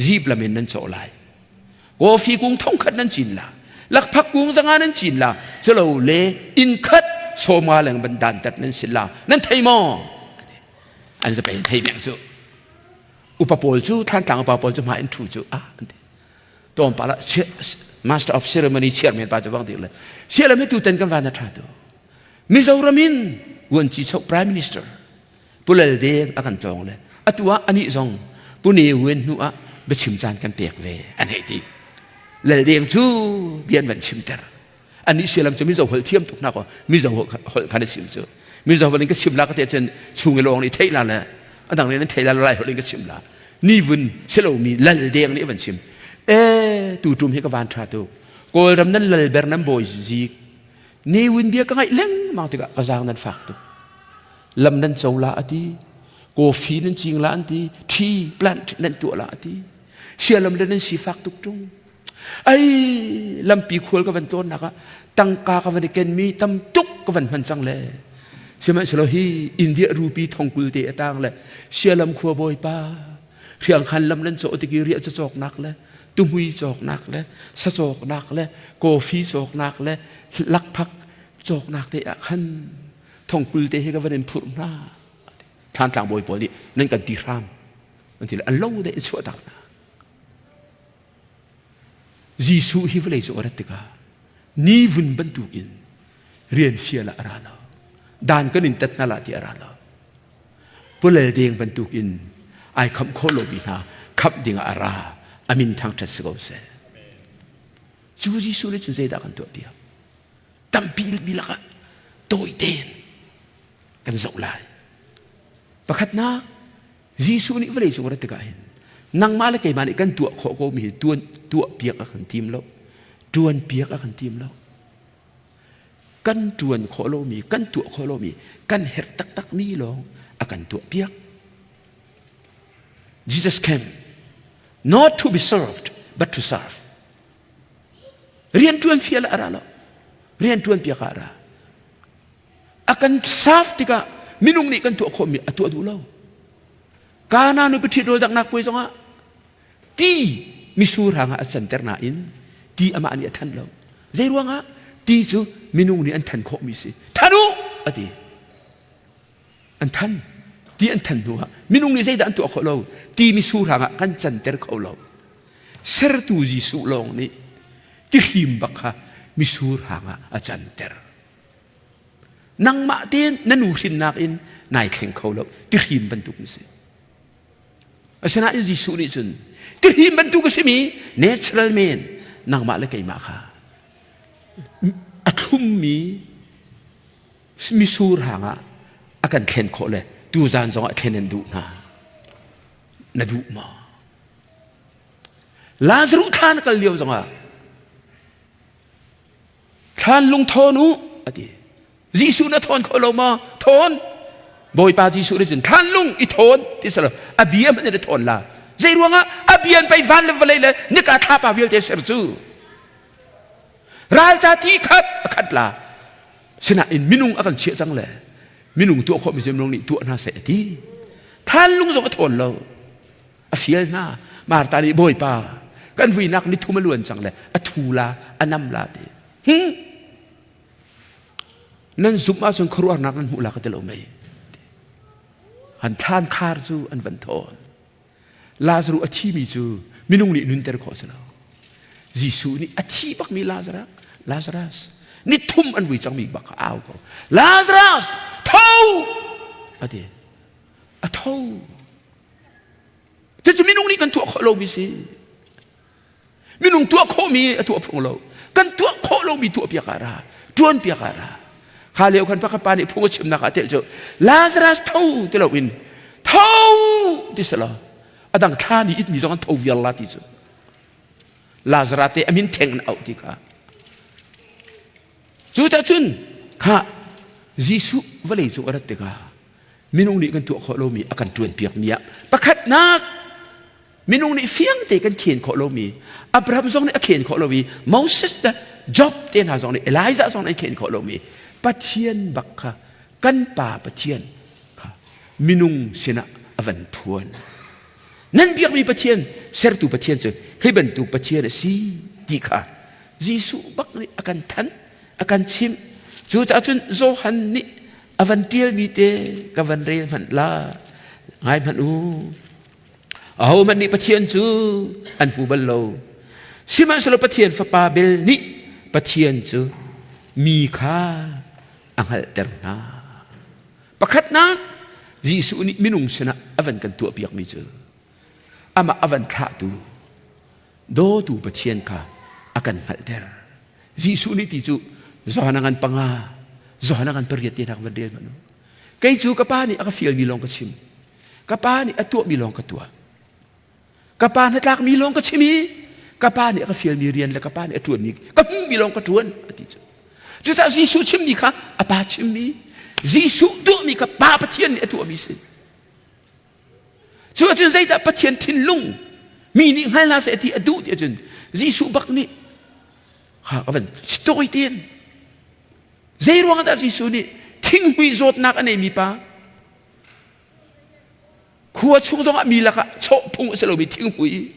จีบละเมนนั่นโจไลโกฟีกุ้งท่องขัดนั่นจินละลักพักกุ้งสังหารนั่นจินละจะเราเล่อินคัดโซมาแหลงบันดาลตัดนั่นสิละนั่นไทยมออันจะเป็นไทยแบ่งจูอุปโภคจูท่านต่างอุปโภคจูมาอินทูจูตัวปาละ master of ceremony chairman ป้าจะบอกดีเลยเชื่อแล้วไม่ตูเต็นกันวันนั้นท่าตัวมิโซรามินวันจีชก prime minister ผู้เล่นเดงอากันจองเลยตัวอันนี้จงผู้นี้เว้นหัวไปชิมจานกันเปียกเวอันนี้ดีเล่นเดงจูเบียนวันชิมเตอร์อันนี้เชื่อแล้วจะมิโซหัวเทียมตุกนักว่ามิโซหัวคันชิมจูมิโซหัวนี้ก็ชิมละก็เทียนชูเงลองนี่เทละเลยอันต่างนี้เทละไรหัวนี้ก็ชิมละนี่วันเชื่อเรามีเล่นเดงนี่วันชิมตูจุ่มให้กับวันท่าตัวโกลรำนั้นเลยเบอร์น้ำบอยซีนี่วันเดียก็ไงเล่งมาติกะกระจางนั้นฝักตัวลำนั้นโซลาอันที่โกฟีนั้นจริงละอันที่ที่แปลนนั้นตัวละอันที่เชื่อลำนั้นสีฝักตุกตรงไอ้ลำปีขวลกับวันต้นนะคะตั้งกากับวันเกนมีตำตุกกับวันมันจังเลยใช่ไหมสโลฮีอินเดียรูปีทองกุลเตะตังเลยเชื่อลำขวบอยป้าเพียงคันลำนั้นโซติกิริยจะจอกนักเลยตุ้มหุยจอกนักเลยสะจอกนักเลยโกฟีจอกนักเลยลักพักจอกนักเตะขันทองกุลเตะให้กับวันนั้นพูดน่าท่านต่างบอยปอดีนั่นกันตีรามนั่นทีละอัลลอฮ์ได้ช่วยตักนะยิสุฮิวเลยสุรัติกานี่วุ่นบรรทุกินเรียนเฟียละอาราลด่านก็นินตัดนาลาที่อาราลผู้เล่เดียงบรรทุกินไอคำโคโลบินาขับดิ่งอาราอามินทางทัศกเสจูยิสุเลยจุดเจดากันตัวเดียวตั้มปีมีละกันโดยเด่นกันสุไลประคัดนักยิสุนี่เลยสุรัติกาเห็นนังมาเลยไก่มันกันตัวโคโคมีตัวเปียกอากันทีมแล้วจวนเปียกอากันทีมแล้วกันจวนโคโลมีกันตัวโคโลมีกันเห็ดตักมีลองอากันตัวเปียก Jesus came not to be served but to serve เรียนจวนเฟียละอะไรแล้วเรียนจวนเปียกอะไรอากันซาฟติกะมินุงนี่กันตัวโคมีตัวดูแล้วการนั้นนุปฏิโดยดักนักปุยจังอ่ะที่มิสูรหางอาจารย์เตอร์นาอินที่อามาอันนี้ทันเราใจรู้งะที่จูมินุงนี่อันทันโคมิสิทันุอดีอันทันที่อันทันดูฮะมินุงนี่ใจดันตัวเขาเราที่มิสูรหางกันจันเตอร์เขาเราเสรตูจิสุลองนี่ที่หิมบักฮะมิสูรหางอาจารย์เตอร์นังมาเตียนนันูสินนักอินนายเข่งเขาเราที่หิมบรรทุกนี่สิอาชนะอินจิสุนี่จนที่หิมบรรทุกสิมี natural man นางมาเลยไก่มาค่ะอัตุมมีสูรหางอาการเข่งเขาเลยดูจานจงอาเข่งดูนาดูมาลาซารุท่านกันเลี้ยวจงอาท่านลงทอนุอดีจิสุน่ะทอนเขาลงมาทอนบอยปาจิสุได้จนท่านลุงอีทอนที่สระอาเบียมันได้ทอนละใจรู้งะอาเบียนไปฟันเลยนึกอาท่าปาวิลเตเซอร์จูราชาที่ขัดละชนะอินมินุงอากันเชี่ยจังเลยมินุงตัวคนมีจำนวนนี้ตัวน่าเสียทีท่านลุงส่งทอนเราอาเฟียลน่ามาตาลีบอยปากันวินักนิทุมาล้วนจังเลยอาทูลาอันนำลาดีนั่นซุปมาส่งครัวนักนั้นหูลากระเตลไม่หันท่านคาร์จูอันวันทอนลาซารุอาชีมีจู มินุงนี่นุนเตอร์ขอสละยิสูนี่อธิบักมีลาซารัสนี่ทุ่มอันวิจังมีบักอ้าวก็ลาซารัสทูอะเดอะทูแต่จะมินุงนี่กันตัวขอโลมีสิมินุงตัวขอมีตัวพงโลกันตัวขอโลมีตัวเปียการาจวนเปียการาข้าเลี้ยวกันพักปานี่พงชิมนักเตลโจลาซารัสทูเตลวินทูที่สละอดังท่านี่อิดมีจงกันทูวิลลาที่สุดลาซารัสเตอมินเทงเอาที่ข้าจู่ๆจุนข้ายิสุวะเลยสุอารัตติกามินุงนี่กันตัวขอโลมีอาการจวนเปียกมีอะประคัดนักมินุงนี่เฟียงเตกันเขียนขอโลมีอับราฮัมทรงนี่เขียนขอโลมีโมเสสนะจ็อบเตนหาทรงนี่เอลีซาทรงนี่เขียนขอโลมีปะเทียนบักค่ะกันป่าปะเทียนค่ะมินุงเสนาอวันทวนนั่นเปียกมีปะเทียนเสรตุปะเทียนเจอให้บรรทุกปะเทียนสิดีค่ะยิสุบักนี่อาการทันอาการชิมจู่ๆจุนโซฮันนี่อวันเตียมีเตกับวันเรียนมันลาไงมันเอามันนี่ปะเทียนจูอันหูบัลโลสิมันสลบปะเทียนฟปาเบลนี่ปะเทียนจูมีค่าอังหัลเตอร์นาประคัดนักยิสุนี่มินุงชนะอวันกันตัวเปียกมีเจออามาอวันขาดูโดตูปะเทียนค่ะอากันหัลเตอร์ยิสุนี่ที่จูzohanangan panga zohanangan periyati nak berdel manu kay ju kapani aka feel milong kachim kapani atu milong katua kapani tak milong kachimi kapani aka feel ni rian la kapani atu ni kamu milong katuan ati ju ta jisu chim ni ka apa chim ni jisu do mi ka pa patien atu mi sin ju jun zai ta patien tin lung mi ni hal na se ti adu ti jun jisu bak ni ha avan story tin zero ang dasi suni ting hui zot nak anay mi pa kuwa chung zong mi laka chok pung selo mi ting hui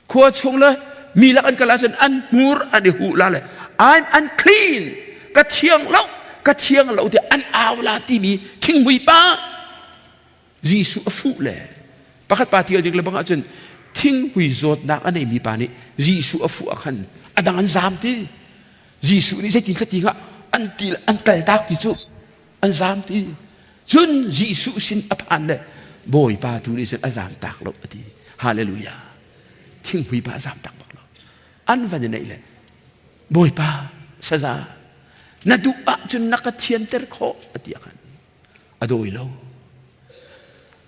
kuwa chung la mi lakan kalasan an mur ane hu la le I'm unclean ka thiang lau te an aw la ti mi ting hui pa Jisu afu le pakat pati adik labang ajan ting hui zot nak anay mi pa ni Jisu afu akan adangan zam ti Jisu ni say tingkat tinga an kaltak ti chu an zam ti chun Jisu sin apan le boy pa tu ni sin azam tak lo ati hallelujah ting hui pa azam tak bak lo an van nei le boy pa saza na du a chun nakathian ter kho ati akan adoi lo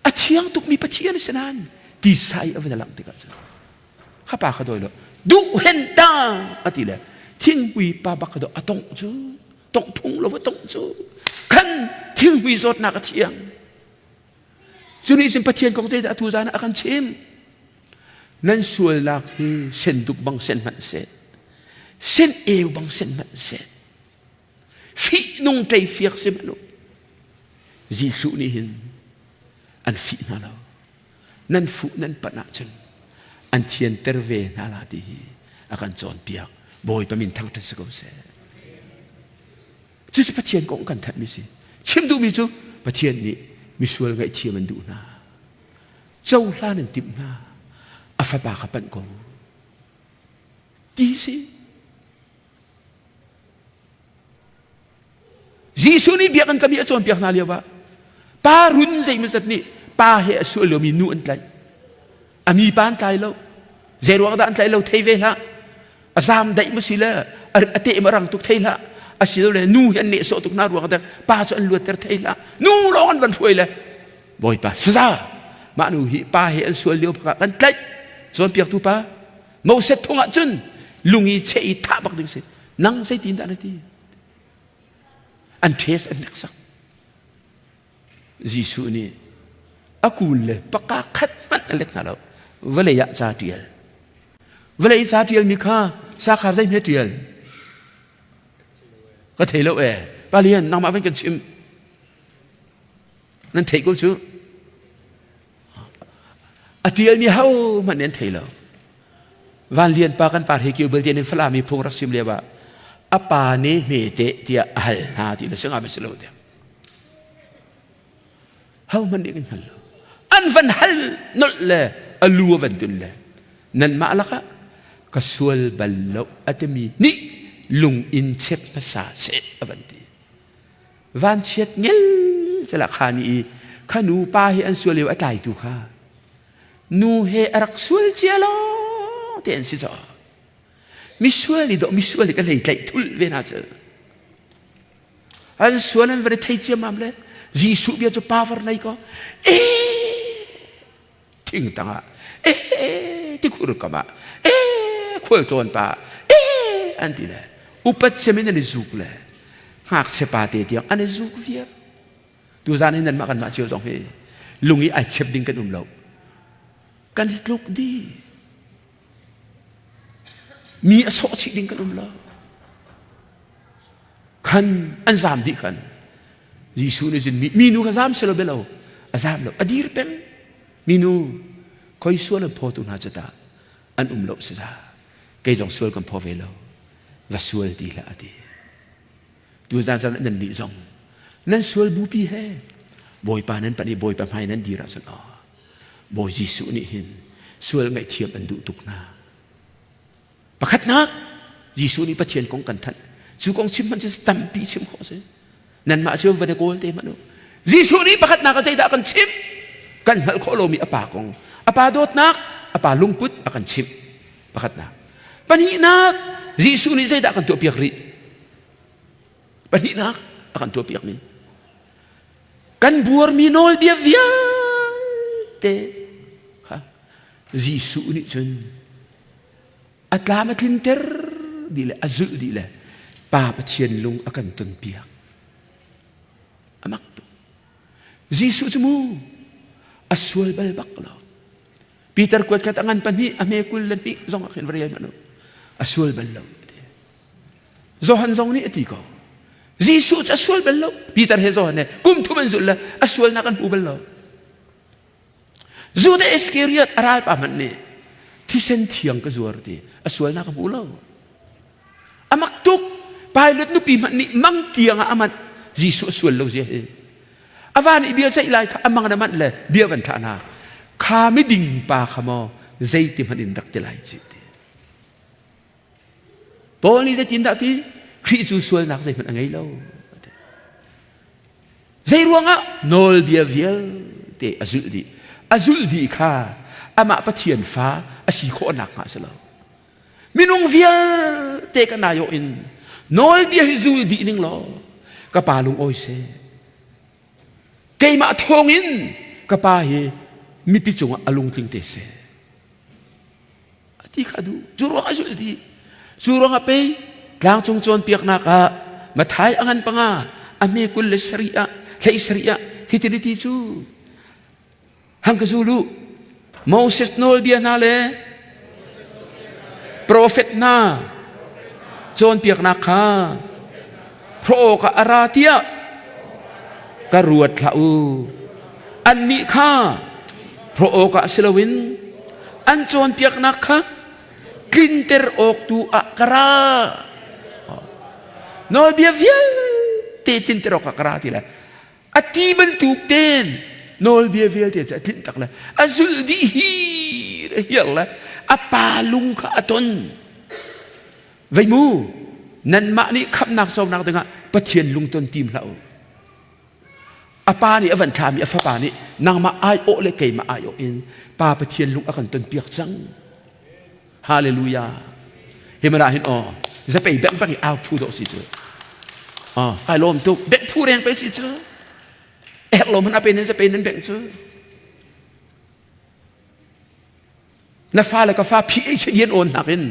athiang tuk mi pathian sanan ti sai avan lang ti ka cha khapa kha doi lo du hen ta ati le ting hui pa bak do atong chu tong phung lo tong chu kan ting hui zot na ka thiang chu ni sim pathian kong te da tu zana akan chim nan sual lak hi sen duk bang sen man set sen eu bang sen man set fi nung tei fiak sim lo Jisu ni hin an fi na lo nan fu nan pa na chun an thian terve na la ti akan chon piak boy pamin thang ta se se chứ phát triển cũng cẩn thận mới gì chiếm đủ mới chứ phát triển đi mới xuôi gậy chia mình đủ na châu la nên tìm na à phải bà các bạn có tí gì Jisu ni biarkan kami at chon biak na liya ba pa run say masat ni pa he suy lo mi nuan tlay ami pan tlay lo zero ang daan tlay lo thay ve la azam day mo sila ate marang tuk thay la asil le nu yan ne so tuk na ruang der pa so an luat ter thai la nu lo an ban foi le boy pa sa ma nu hi pa he an so leo pa kan tlai zon piak tu pa mo set thonga chun lungi che i tha bak ding se nang sai tin da na ti an ches an nak sak Jisu ni akul le paka khat man alet na lo vale ya cha tiel mi kha sa kha zai me tiel có thể lâu ba liền nằm ở bên cạnh chim nên thấy cô chú à tiel mi hao mà nên thấy lâu van liền pa kan par he kêu bel tiền phla mi phung rak sim le ba apa ni me te tia hal ha ti le senga be selo de hao man ni kan hal an van hal nol le alu van dun le นั่นมาละกะกสวลบัลโลอัตมีนี่ลุงอินเชฟภาษาเสอวันดีวันเช็ดเงี้ยจะละขานีข้านูป้าเฮอันสวลเลวอัตายตุค่ะนูเฮรักสวลเจลอเตียนสิจ้ามิสวลลิดมิสวลลิกันเลยใจทุลเวนัสอันสวลนั้นวันที่เจมามเลยจีสุบีจะพาวร์ไนก็ทิ้งตังอ่ะที่คุรกมาคุยตัวป้าอันที่เลยอุปเชมินันจุกเลยหากเสพาเตียงอันนี้จุกเวียดูจานนี้นั่นมากันมาเชียวสองเฮลุงอีไอเชฟดิ้งกันเรากันที่ลูกดีมีอสอชิดิ้งกันเราขันอันสามที่ขันยิสุนี่จินมีนูข้าซามเสลเบลเอาอาซามเราอดีรเป็นมีนูคอยส่วนพอตุนหาจัตตาอันเราเสียเกยจงส่วนกันพอเวลาว่าส่วนดีละอดีดูจานนั้นดีจงนั้นส่วนบุปีเฮบอยปานั้นปฏิบอยปาไม้นั้นดีรัสนาบอยยิสุนี่เห็นส่วนไม่เทียบอันดุตุกนาประคัดนักยิสุนี่ประเทียนของกันทันสุกองชิมมันจะตั้มปีชิมข้อเสียนั่นมาเชื่อวันเดโกลเตมันยิสุนี่ประคัดนักก็ใจด่ากันชิมกันหัลโคโลมีอปากองอปาโดดนักอปาลุงพุทธอากันชิมประคัดนักปนินักยิสุนี่ใจด่ากันตัวเปียกริปนินักอากันตัวเปียกนี่กันบัวมีโนลเดียวิอาเตยิสุนี่จนอัตลามัดลินเตอร์ดีเลยอาจุดีเลยป้าปะเทียนลุงอากันต้นเปียกอามักตุยิสุจมูอัศวลบัลบักลาปีเตอร์กวดกัดอันปันนี้อเมกุลลันปีซองอักเห็นวรียมันอัศวลบัลลาโซฮันซองนี่อติกายิสุจะอัศวลบัลลาปีเตอร์เฮโซฮันเนี่ยกุมทุมันจุลละอัศวลนักันหูบัลลาจูดเอสเคริยัตอาราลปามันเนี่ยที่เส้นเทียงก็จวดดีอัศวลนักหูบัลลาอามักตุกไปเลือดนุปีมันนี่มังเทียงอามันยิสุอัศวลเราเสียอาวานอีเบียใจลายอามังนามันเลยเบียวันทานาข้าไม่ดิ่งปากขโมใจที่มันดินรักจะลายจิตพอนี้จะจินดักที่คริสต์สวลนักใจมันอะไรเล่าใจรวงอ่ะโนลเบียเวียลเตอจุลดีข้าอามาปะเทียนฟ้าอาศิโคนักหาสลามินุงเวียลเตกันนายอินโนลเบียฮิจุลดีนิ่งล้อกระปาลุงโอยเซเกยมาทองอินกระปาเฮมิปิจงอลุงติงเตเซที่ข้าดูจูรองอาจุลดีจูรองอาเปย์กลางจงจวนเปียกนักะมาถ่ายอันปังอาอเมกุลเลสริยะเลสริยะฮิตริติจูฮังกจูลูโมเสสโนลเบียนาเลโปรเฟตนาจวนเปียกนักะพระโอกอาราเตียกรวดละอูอันนี้ข้าพระโอกาสลวินอันจวนเปียกนักข้ากินเตอร์ออกตูอักราโนเบียวิลเตตินเตอร์ออกอักราทีละอัติบัลตูเตนโนเบียวิลเตจะตินตักละอัจุลดีฮีเฮียละอปาลุงข้าตนไว้มูนั่นมานี่คำนักสองนักตึงอ่ะปะเทียนลุงตนทีมเราอาปานี่อวันทามีอาฟ้าปานี่นางมาอายโอเลเกยมาอายโออินปาปะเทียนลุงอากันตนเปียกจังฮาเลลูยาเฮมาราเห็นอ๋อจะไปแบ่งไปเอาพูดออกสิเจออ๋อใครลมตุกแบ่งพูดแรงไปสิเจอแอกลมมันเอาไปนั้นจะไปนั้นแบ่งเจอน้าฟ้าแล้วก็ฟ้าพี่เชียนโอนหนักเห็น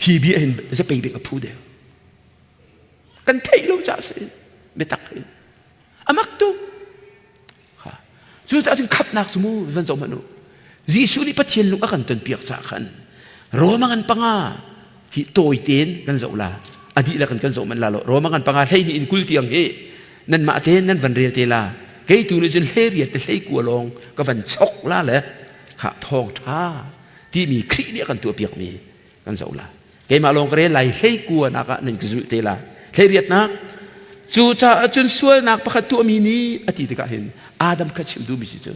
ฮีบีเห็นจะไปแบ่งกับพูดเดียวกันไทยลงจ่าเสียไม่ตักเห็นอามักตุกสุดท้ายถึงขับนักสมูวันสองมนุษย์ยิสุนี่ปะเทียนลุงอากันตนเปียกสาขันรอมังกันปังอาฮิโตยเตนกันสองลาอดีละกันสองมันลาโลรอมังกันปังอาใช่นี่อินคุลเตียงเฮนั่นมาเตนนั่นวันเรียเตลาเกยตูนี่จนเฮเรียแต่ใช่กลัวลงก็วันชกละเลยขาทองท่าที่มีครีเนี่ยกันตัวเปียกมีกันสองลาเกยมาลงกระเรไหลใช่กลัวนักนั่นคือจุเตลาเฮเรียนักจูจ่าจนสวยนักประคัตตัวมีนี้อดีตก็เห็นอาดัมขัดชิมดูมิจิเจอ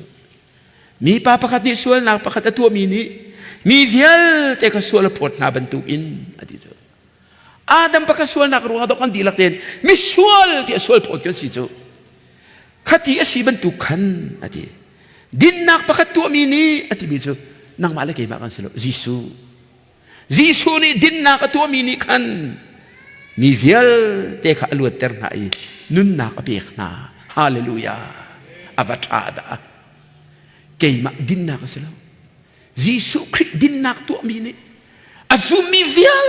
มีป้าประคัตนี่สวยนักประคัตตัวมีนี้ มีเวียลแต่ก็สวลพดนาบรรทุกอินอดีตอาดัมปะกสวลนักรัวดอกกันดีลักเดนมิสวลที่สวลพดกันสิจูขัดที่สีบรรทุกขันอดีดินนักปะกตัวมีนี้อดีมิจูนังมาเลกมากันสิโลจิสูนี่ดินนักตัวมีนี้ขันมีเวียลแต่ข้าลวดเตอร์นาอีนุนนักเบียกนาฮาเลลูยาอาวัตอาดาเกยมาดินนักสิโลจิสูคริสดินนักตัวมีนี้อาซูมีเวียล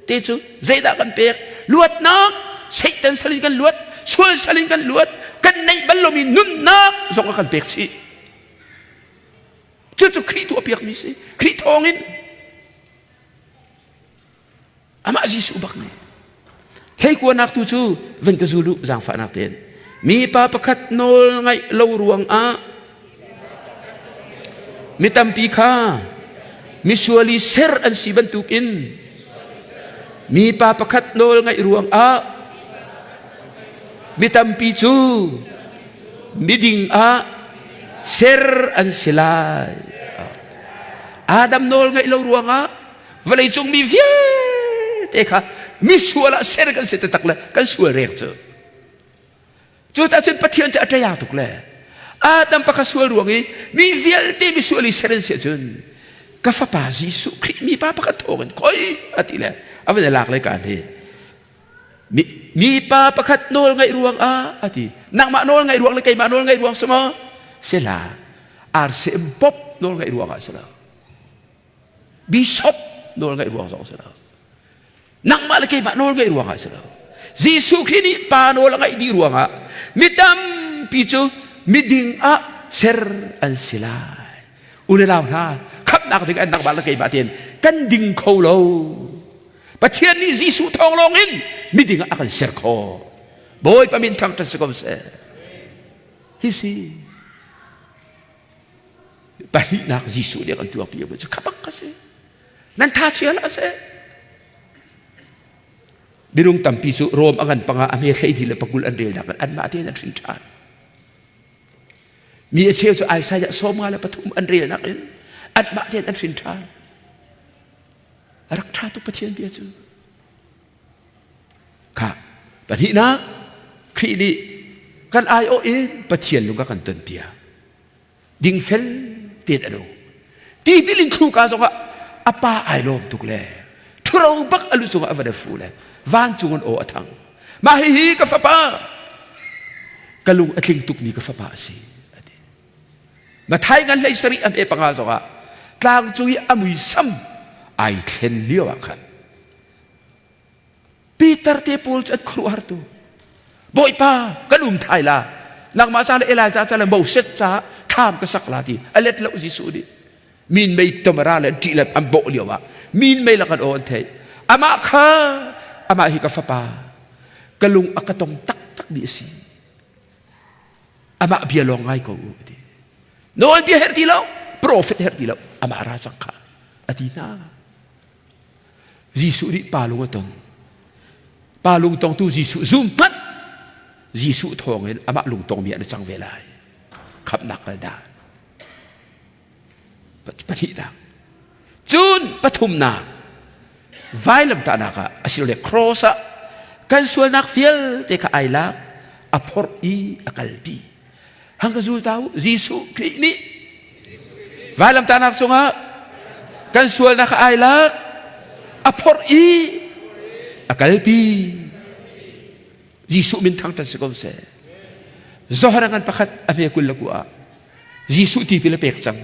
เตจูใจดักันเปียกลวดนักเสตันสลิงกันลวดช่วยสลิงกันลวดกันในบัลลมีนุนนักส่งกันเปียกสิจู่คริสตัวเปียกมีสิคริสทองอินอามาจิสุบักนี่ใครกวนนักตุจูเวนกจูลุจางฟ้านักเตนมีปาปะขัดโนลไงเลวรวงมีตัมปีคามีสวลีเซอร์อันสีบรรทุกอินมีปาปะขัดโนลไงรวงมีตัมปีจูมีดิ่งเซอร์อันสิลายอาดัมโนลไงเลวรวงเวลาจงมีเวียเอกะมิสวลเซอร์กันเสตตักเลยกันสวลเรียกเจอจุดอาจารย์ปฏิญาณจะอะไรอย่างทุกเลยอาดัมปะกสวลรวงนี้มีเวียเตมิสวลีเซอร์เสียจนกาฟปาจิสุคริมีปาปะกทองกันคอยอติเลยเอาไปหลักเลยกันที่มีปาปะขัดโนลไงรวงอตินักมาโนลไงรวงเลยไกมาโนลไงรวงสมอเสลาอาร์เซมป๊อบโนลไงรวงเสลาบิชอปโนลไงรวงสองเสลานักมาเลยไกมาโนลไงรวงเสลาจิสุครินี่ปาโนลไงดีรวงมิตัมปิจูมิดิงเซอร์อันสิลาอุเลลาวท่าขับนักถึงอันนักมาเลยไกมาเตียนกันดิงเขาโลประเทศนี้จิสุทองลงอินมิดิงอากันเซอร์โคบอยปะมินทางทัศกรรมเสฮิซีปะฮินักจิสุเดียกันตัวพิโยจะขับกันเสนั่นท่าเชื่อละเสบิรุงตัมปิสุโรมอันปังอาเมฆอิทิเลปกุลอันเรียนักอันมาเทียนสินชามีเชี่ยวจะไอซายะสมมาและปฐุมอันเรียนักอันมาเทียนสินชารักชาตุปะเทียนเบียจูค่ะปะทินักครีดีกันไอโอเอปะเทียนลุงกันตันเตียดิงเฟลเตียนอโลตีบิลิงครูกาสงะอปาไอโลมทุกเลทุเราบักอลุสงะอวดฟูเลวานจุงโออัทังมาฮีกับฟ้าปากลุงอธิงตุกนี้กับฟ้าปาสิมาไทยกันเลยสริอันเอปังอาสงะกลางจุยอมุยซัมไอเทนเลียวกันปีเตอร์เทปูลจัดครัวร์ตูบ่อยป้ากันไทยละหลังมาซาเลเอลาซาซาเลบ่เสร็จซาข้ามก็สักลาทีอเลตละอุจิสุดีมินไม่ตมราเลจีเลอันบ่เลียวะมินไม่ละกันโอนเทอามาข้าอามาฮิกาฟปากะลุงอักตงตักตักดีสิอามาเบียลองไงก็อุดีโน้นเบียเฮร์ติแล้วโปรเฟตเฮร์ติแล้วอามาราสักขาอดีนาจิสุดิปาลุงตงปาลุงตงตูจิสุซุมมันจิสุทองเห็นอามาลุงตงมีอันจังเวลาขับนักระดาปฏิดาจุนปฐุมนาไว้ลำตานักอาศิลเลครอสกันส่วนนักเฟียลเตะไอลักอพอร์อีอคัลปีฮังกะซูลตาวจิสุครินี่ไว้ลำตานักสงะกันส่วนนักไอลักอพอร์อีอคัลปีจิสุมินทางทัศกรมเสzoharangan pakat ame kulakua jisu ti pila pekchang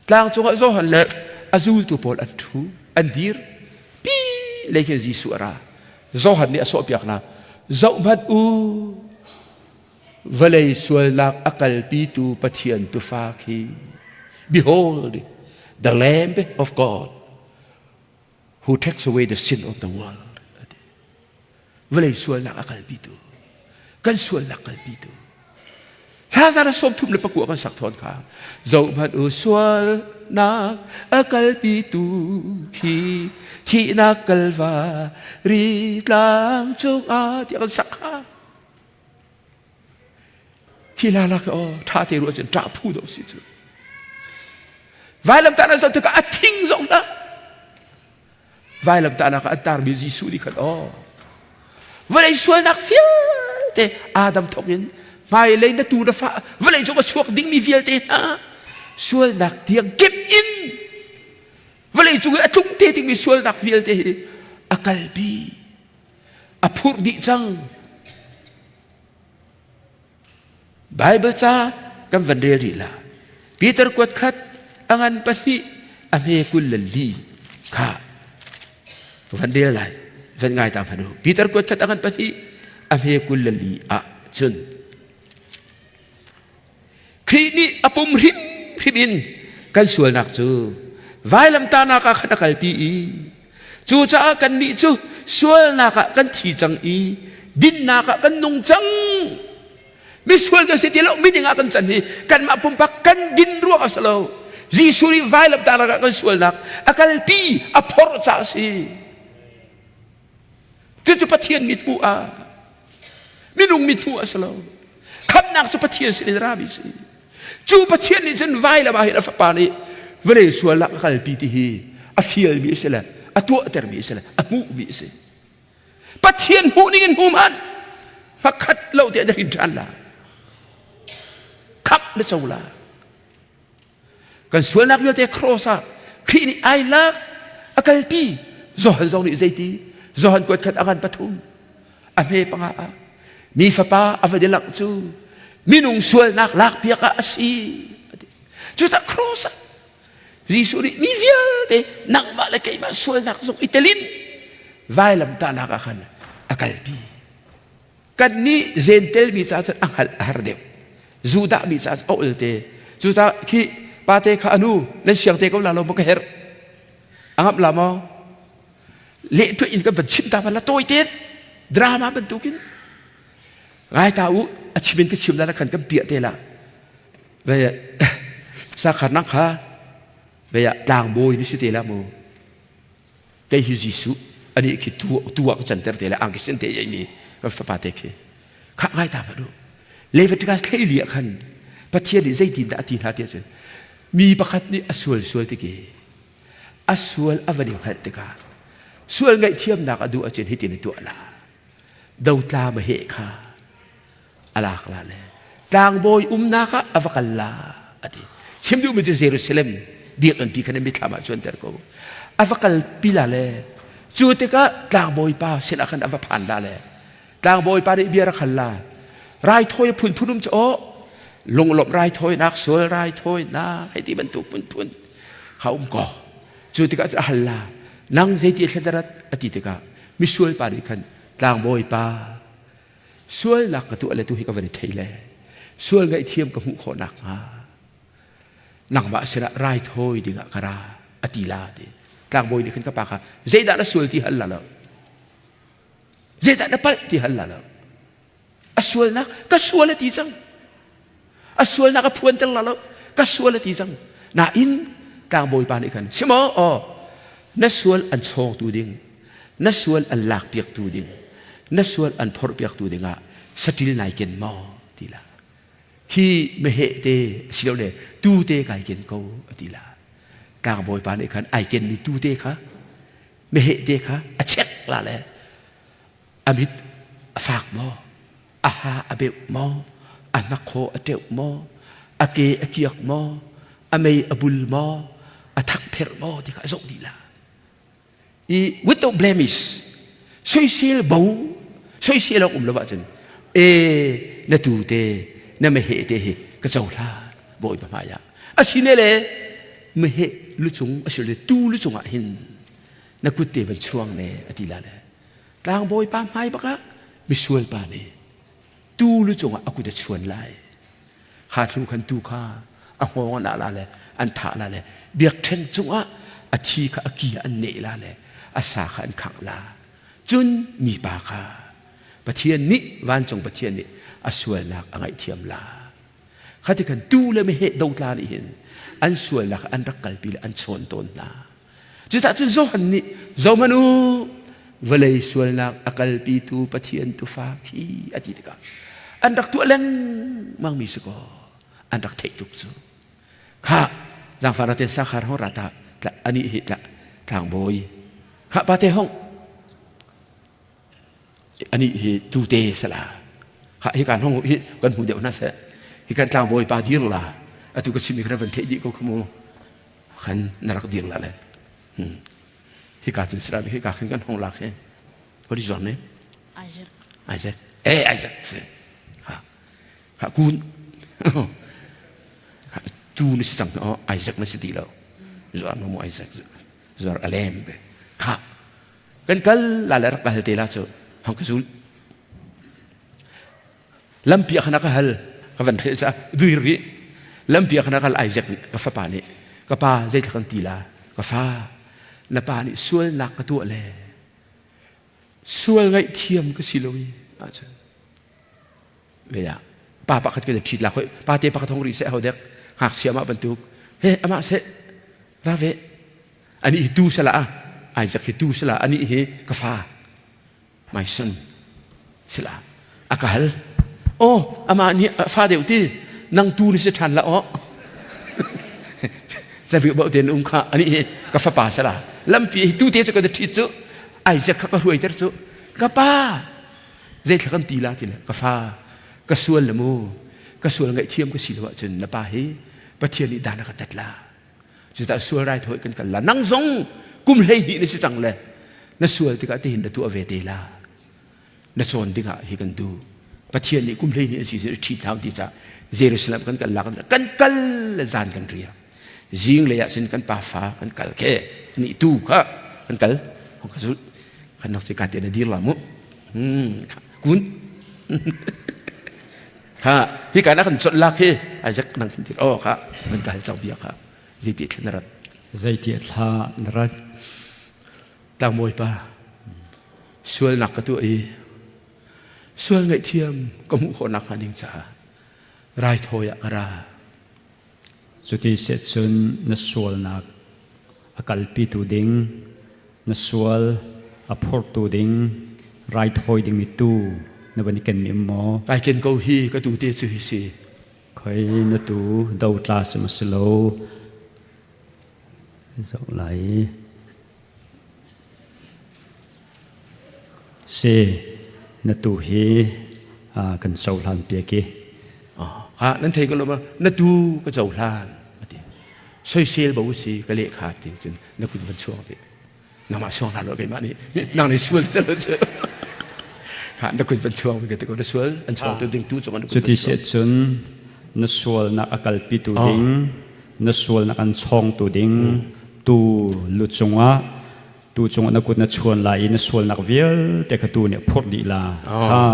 tlang chunga zohan le azul tu pol athu andir pi leke jisu ara zohan ni aso piakna zaumat u valei sualak akal pi tu pathian tu fakhi behold the lamb of God who takes away the sin of the world valei sualak akal pi tu kan sualak akal pi tu Lazarus som tum le pakua kan sak thon kha zo bhat u swal nak akal pi tu khi thi na kalva ri tlang chung a ti kan sak kha khi la la o tha te ru chen tra phu do si chu vai lam ta na zo te ka ating zo na vai lam ta na ka antar bi Gisu di kan vai sual nak fil te Adam thokin mai lấy na tu na fa vai zo ka suak ding mi viel te ha sual nak tiang keep in vai zo ka atung te ting mi sual nak viel te akalbi apur di chang Bible cha kam van re ri la Peter kwat khat angan pati ame kulali kha van re lai van ngai ta phanu Peter kwat khat angan pati ame kulali a chun khini apum rim phibin kan sual nak chu vai lam ta na ka khana kalpi i chu cha kan ni chu sual na ka kan thi chang i din na ka kan nung chang mi sual ka sitilo mi dinga kan chan hi kan ma pumpak kan gin ruwa asalo Gisu ri vai lam ta na ka kan sual nak akal pi apor cha si chu pathian mit pu a minung mit pu asalo kham nak chu pathian sin rabi si chu pathian ni chen vai la ba hi fa pa ni vre sual la akal pi ti hi a fiel bi sela a tu ter bi sela a mu bi se pathian hu ni ngin hu man pakhat lo te da hin than la khap na so la kan sual nak yo te krosa khi ni ai la akal pi zo han zo ni zaiti zo han kwat khat akan pathum a me panga a mi fa pa avadelak chu minung sual nak lak pia ka asi chu ta krosa Gisu ri mi viel te nang ma la kai ma sual nak zo italin vai lam ta na ka khan akal pi kan ni zentel mi cha cha ang har de Juda mi cha ol te Juda ki pa te kha anu le siang te ko la lo mo ka her angap la mo le tu in ka chim ta la toy te drama ban tukin ngai ta u achimin ka chim la kan kam pia te la ve sa khan nak ha ve ya tang boy ni si te la mo kai hi Gisu ani ki tu ka chan ter te la ang ki sen te ye ni ka fa pa te ki kha ngai ta ba do Leviticus klei lia khan pathian ni zaitin da atin ha te chen mi pakhat ni asual sual te ki asual avani hat te ka sual ngai thiam nak adu a chen hitin tu ala dau tla ma he kha ala khala le tang boy na ka avakalla ati chimdu mi Jerusalem dia kan pi kan mi thama chon ter ko avakal pila le chu te ka tang boy pa sen akan avaphan la le tang boy pa ni biara khalla rai thoi phun phunum cho lung lom rai thoi nak sual rai thoi na hai ti ban tu phun kha ko chu te ka halla nang zeiti thadarat ati te ka mi sual pa ri khan tang boy pa sual nak ka tu ale tu hi ka vani theile sual ngai thiam ka hu kho nak ha nang ba sira rai thoi dinga kara ati la de tang boy ni khan ka pa kha zeida na sual ti halla la zeida na pal ti halla la asual nak ka sual ti sang asual nak ka puan tel la ka sual ti sang na in tang boy pa ni khan simo na sual an chok tu ding na sual an lak piak tu ding na sual an phor piak tu dinga satil nai ken mo ti la hi me he te silo le tu te kai ken ko ti la tang boy pa ni khan ai ken ni tu te kha me he te kha a chek la le amit afak mo aha abe mo anakho ateu mo ake akiak mo amei abul mo athak pher mo ti kha zok di la I without blemish soi sil bau soi sil ok lo ba chen na tu te na me he te he ka chau la boy ba ma ya asine le me he lu chung asile tu lu chung a hin na ku te ban chuang ne ati la le tang boy pa mai ba ka mi sual pa ne tu lu chung a ku te chuan lai kha thu khan tu kha a ho na la le an tha la le biak then chung a thi kha a ki an ne la le a sa kha an khang la chun mi pa kha pathian ni wan chong pathian ni a sual nak angai thiam la khati kan tu le me he do tla ni hin an sual lak an rakal pi an chon ton na chu ta chu zo han ni zo manu velei sual nak akal pi tu pathian tu fa khi ati ka an rak tu leng mang mi su ko an rak thei tuk chu kha จังฟานาเตนสักคารห้องรัตละอันนี้เหตุละทางบอยข้าปาเตห้องอันนี้เหตุตูเตสละข้าเหตุการห้องเหตุกันหูเดียวนั่นเสเหตุการทางบอยปาดีร์ละอัตุก็ชิมิกระเป็นเทจิก็ขโมขันนรักดีร์ละเลยเหตุการณ์สระเหตุการณ์กันห้องหลักเองwhat is your name Isaac Isaac ข้าคุณตูนี่สั่งอ๋อไอแซคนั่นสิดีแล้วจอร์นโมไอแซคจอร์นอเลมเบค่ะกันกัลลาเลรักกันเตล่าโซ่ฮังกซูลลำเปียขนักฮัลกับวันเทซ่าดูรีลำเปียขนักฮัลไอแซคกับฟ้าปานี่กับป้าใจทักันตีลากับฟ้าน้าป้านี่ส่วนนักตัวเลยส่วนไงเทียมก็สิลอยอาจารย์เวียป้าปักขัดกันจะผิดละค่อยป้าเตะปักทองรีเซ่เขาเด็กหากเสียมาบรรทุกเฮ้อามาเสราเวอันนี้ดูสละไอ้จากดูสละอันนี้เฮกฟ้าไม่สันสละอากาศโอ้อามาเนี่ยฟ้าเดียวที่นั่งดูนี่จะทันละอ๋อจะวิบเดินอุ้งข้าอันนี้เฮกฟ้าป่าสละลำปีดูเตี้ยจะก็จะทิศจุไอ้จากก็รวยเจ้าจุกป้าเจ้าขันตีละทีละกฟ้าก็ส่วนละมูก็ส่วนไงเทียมก็สิละวะจนละป้าเฮปะเทียนนี่ดานักตัดลาจะตัดส่วนไรถอยกันละนั่งซงกุมเลยนี่นี่จังเลยนั่นส่วนที่ก็ที่เห็นตัวเวทีลานั่นส่วนที่ก็เห็นกันดูปะเทียนนี่กุมเลยนี่สิจะชีดเอาที่จะเจรุซาเล็มกันละกันละจานกันเรียจิงเลยอะสินกันป่าฟ้ากันกัลแค่นี่ตู้ค่ะกันกัลของกระสุนขันนกสิกาเตนดีละมุคุณค่ะที่การนักขันสดลักเฮไอ้จักนังที่อ๋อค่ะมันการเจ้าเบียค่ะใจติดนรัตใจติดนรัตต่างมวยป่ะส่วนหนักกับตัวเองส่วนไงเทียมก็มุขนักหันยิงจ่ารายโทยกระสุดที่เสร็จส่วนนัสวลนักอากาศปีตูดิงนัสวลอพอร์ตูดิงรายโทยดิงมิตูนวันนี้กันมีหมอไปกินเกาฮีก็ดูเตี้ยสุฮิซีคอยนตูดาวตลาสมัสโลสองไหลเซนตูฮีกันโซลันเปียกีอ๋อค่ะนั่นเทก็รู้ว่านตูก็โซลันช่วยเซลบอกว่าสิก็เละขาดจริงๆนักคุณบรรช่วงที่นำมาช่วงนั้นเราไปมานี่นั่งในส่วนเจริญค่ะนักคุณเป็นช่วงเป็นตัวส่วนอันช่วงตัวดิ่งตู้ส่วนสุดที่เสร็จส่วนนักส่วนนักอากาศปีตัวดิ่งนักส่วนนักอันช่องตัวดิ่งตัวลุดจงวะตัวจงนักคุณนักส่วนลายนักส่วนนักวิลแต่กตัวเนี่ยพอดีละ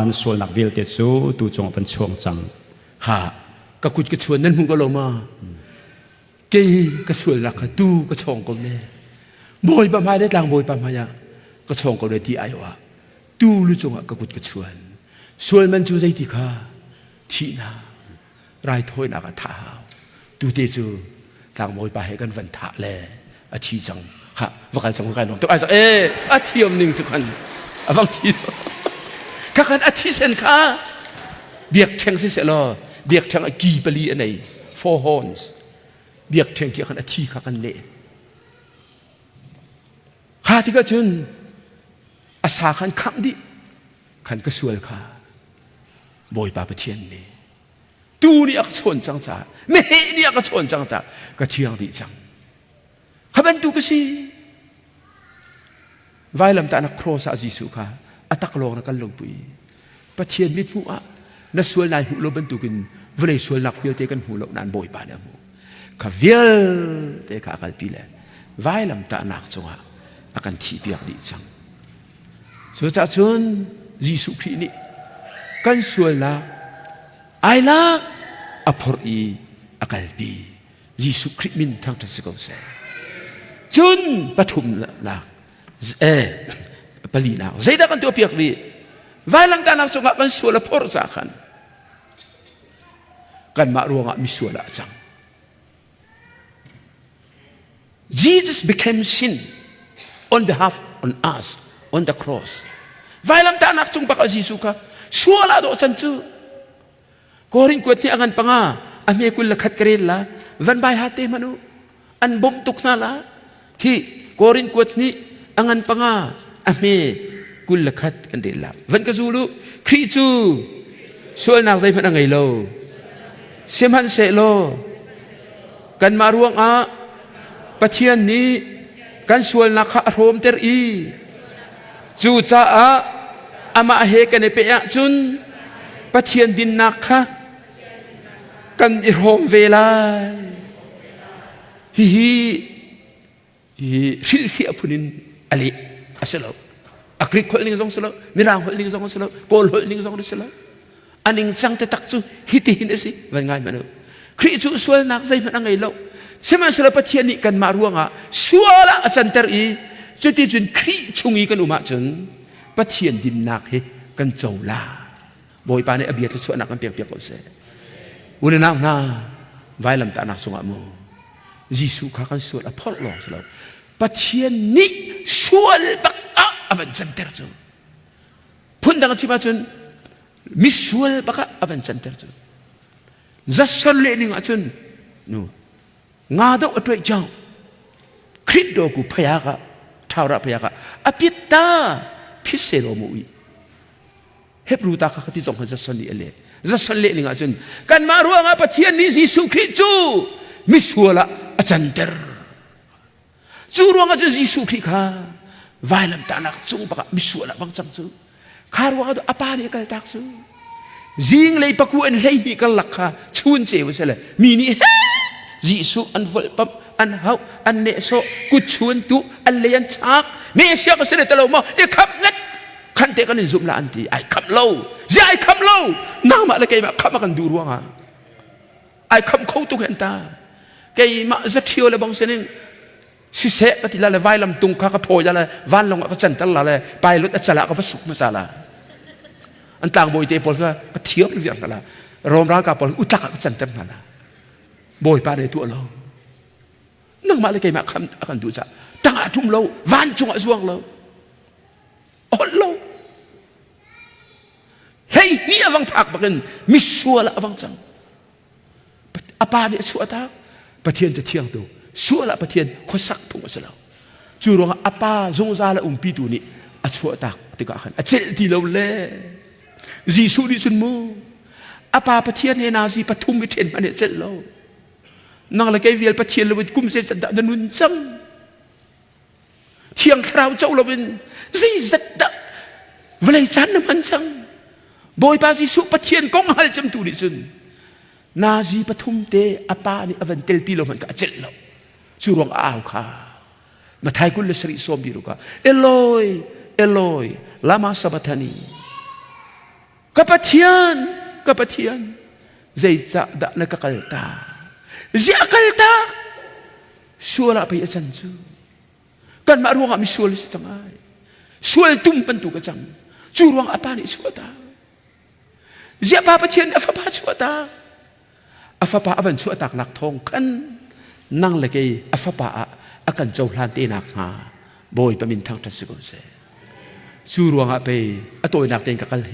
นักส่วนนักวิลเตจูตัวจงเป็นช่วงจังค่ะก็คุณก็ชวนนั่นมึงก็ลงมาเกี่ยก็ส่วนนักตู้ก็ช่องก็แม่บอยประมาณได้ต่างบอยประมาณยังก็ช่องก็เลยที่ไอ้วะตูลุจงอ่ะก็กุดกระชวนมันจูใจที่ข้าที่น่ารายถ้อยนักท้าวตูเตจูต่างมวยไปให้กันวันทะเลยอาชีจังค่ะว่ากันจังว่ากันน้องตัวไอ้สักอาเทียมหนึ่งสักคนบางทีข้ากันอาทิเซนข้าเบียกแทงสิเสลอเบียกแทงกีบลีอันไหน four horns เบียกแทงเกี่ยวกันอาชีข้ากันเละข้าที่ก็จนอาสาขันขังดิขันก็สวยค่ะบอยปาปเทียนนี่ตูนี่อักษรจังจ้าไม่เห็นนี่อักษรจังจ้าก็เชียงดีจังข้าเป็นตูก็สิไว้ลำตานักโครสอาจิสุค่ะอัตักโลกนักกันลงปุยปะเทียนมิตรผู้อ่ะนักสวยนายหูโลบันตุกินเวลาสวยหลักเวียเตกันหูโลกนานบอยปาเนี่ยมูข้าเวียเตะข้ากันปีเลยไว้ลำตานักจังอ่ะอากันทีเปียกดีจังสุดท้ายจนยิสุครินี่กันส่วนละไอ้ละอภรอีอากาศบียิสุคริมินทั้งทั้งสกุลเสจนปฐุมละปลีนาใจดักันตัวเปียกดีไว้หลังตานักสงฆ์กันส่วนละพอร์สักันกันมารวงมิส่วนละจัง Jesus became sin on behalf on us on the cross ไว้ลำตานักจงปักอาจิสุค่ะชัวร์ละโดสันจูกอรินกวดนี่อันปังอาอเมกุลละขัดกระเรลละวันใบหาเตมนุ อันบ่มตุกนาละที่กอรินกวดนี้อังันปังอาอเมกุลขัดกันเดลับวันกจูลุคริจูส่วนนักใจมันไงโลเสมันเสโลกันมารวงอาปะเทียนนี้กันส่วนนักโรมเตอรีจูจ้าอามาเฮกันในเปียจุนปะเทียนดินนักค่ะกันโรมเวลาฮิริลเสียพุนินอะไรอาเซลอักริกคนลิงซองเซลมิรางคนลิงซองเซลโกลคนลิงซองเซลอันนิงจังเตตักจูฮิติหินสิวันง่ายมันคริจูส่วนนักใจมันไงโลเสมันเสลปะเทียนนี้กันมารวงอ่ะส่วนละอาจารย์เตอรีจุดที่จุนคริชุงอีกันอุมาจุนปะเทียนดินนักเฮกันเจ้าลาบอยปานในอเบียดส่วนนักกันเปียกเปียกเอาเสอุณนักน่าไว้ลำตานักสงฆ์มูยิสุข้ากันส่วนอพอลโลสแล้วปะเทียนนี้ส่วนบักอาอวันจันเตอร์จูพุ่นดังที่มาจุนมิส่วนบักอาอวันจันเตอร์จูจัสเลนิงอาจุนนูงาดอกตัวเจ้าคริสโดกุพยากะท้าวราพยากะอภิตาพิเศษโอมุยเฮบรูตาข้าที่ส่งให้จัสเลเลจัสเลนิงอาจุนกันมารวงอาปะเทียนนี้ยิสุคริสจูมิส่วนละอาจารย์เตอร์จูรวงอาจุนยิสุคริสค่ะไว้ลำตานักจุงปะมิส่วนละบางจังจูคารวงอาดูอปานี่กัลตักจูจิงเลยปักวันเลยมีกัลลักค่ะชุนเจ้าเสละมีนี่ยิสุอันฟลปั๊บอันเฮาอันเนโซกุชวนตุอันเลียนชักเมเสียก็เสด็จตลอดมาไอ้คำงัดขันเตกันในซุมละอันตีไอ้คำเล่าจะไอ้คำเล่าน้ามาเลยแกมาคำมากันดูรวงอ่ะไอ้คำเขาตุกเห็นตาแกมาจะเที่ยวเลยบางเส้นสิเสกติละเลยไว้ลำตุงข้าก็โผล่ละวันลงก็จันทร์ละเลยไปรถอัจฉริยะก็ฟัสุกมาซาละอันต่างบอยเตปอลก็เที่ยวเรื่องกันละรวมร่างกับปอลอุตตะก็จันทร์ละบอยปาในตัวเรานั่งมาเลยแกมาคำอาการดูจ้ะตั้งอาทุ่มเราวันจงอาจวงเราอ่อนเราเฮ้ยนี่อวังผักบักันมิชัวละอวังจังอาปาเนี่ยชัวตาปะเทียนจะเที่ยงตัวชัวละปะเทียนข้อสักพุ่งมาซะแล้วจูรงอาปาจงซาละปีตูนี่อาชัวตาติกาขันอาเจลที่เราเล่จีสุดิจุนมูอาปาปะเทียนเฮนาจีปทุมวิเทนมันเนี่ยเจลเรานั่งละแกเวียลปะเทียนเราเป็นกุมเสจัดดนุนจังเที่ยงคราวเจ้าเราเป็นจีจัดดะเวลาจันน้ำมันจังบอยปาจีสุปะเทียนกองหัลจำตูดิจุนนาจีปทุมเตอาปานี่อวันเตลปีเรามันก็เจลเราจูรวงอ้าวค่ะมาไทยกุลสริสมบิรุกะเอลอยเอลอยลามาสับทานีกับปะเทียนใจจะดักนักกัลตาจะกัลตาชัวละไปอาจารย์จูกันมารวงอามิชัวลิสจังไงชัวตุ้มเป็นตุกจังจูรวงอาปานี่ชัวตาจะปาปะเทียนอาฟาปาชัวตาอาฟาปาอวันชัวตากหลักทองขันนั่งเลยกีอาฟาปาอากันเจ้าลานเตนักมาบอยปะมินทางทัศกุลเสจูรวงอาไปอตัวนักเตนกักลเห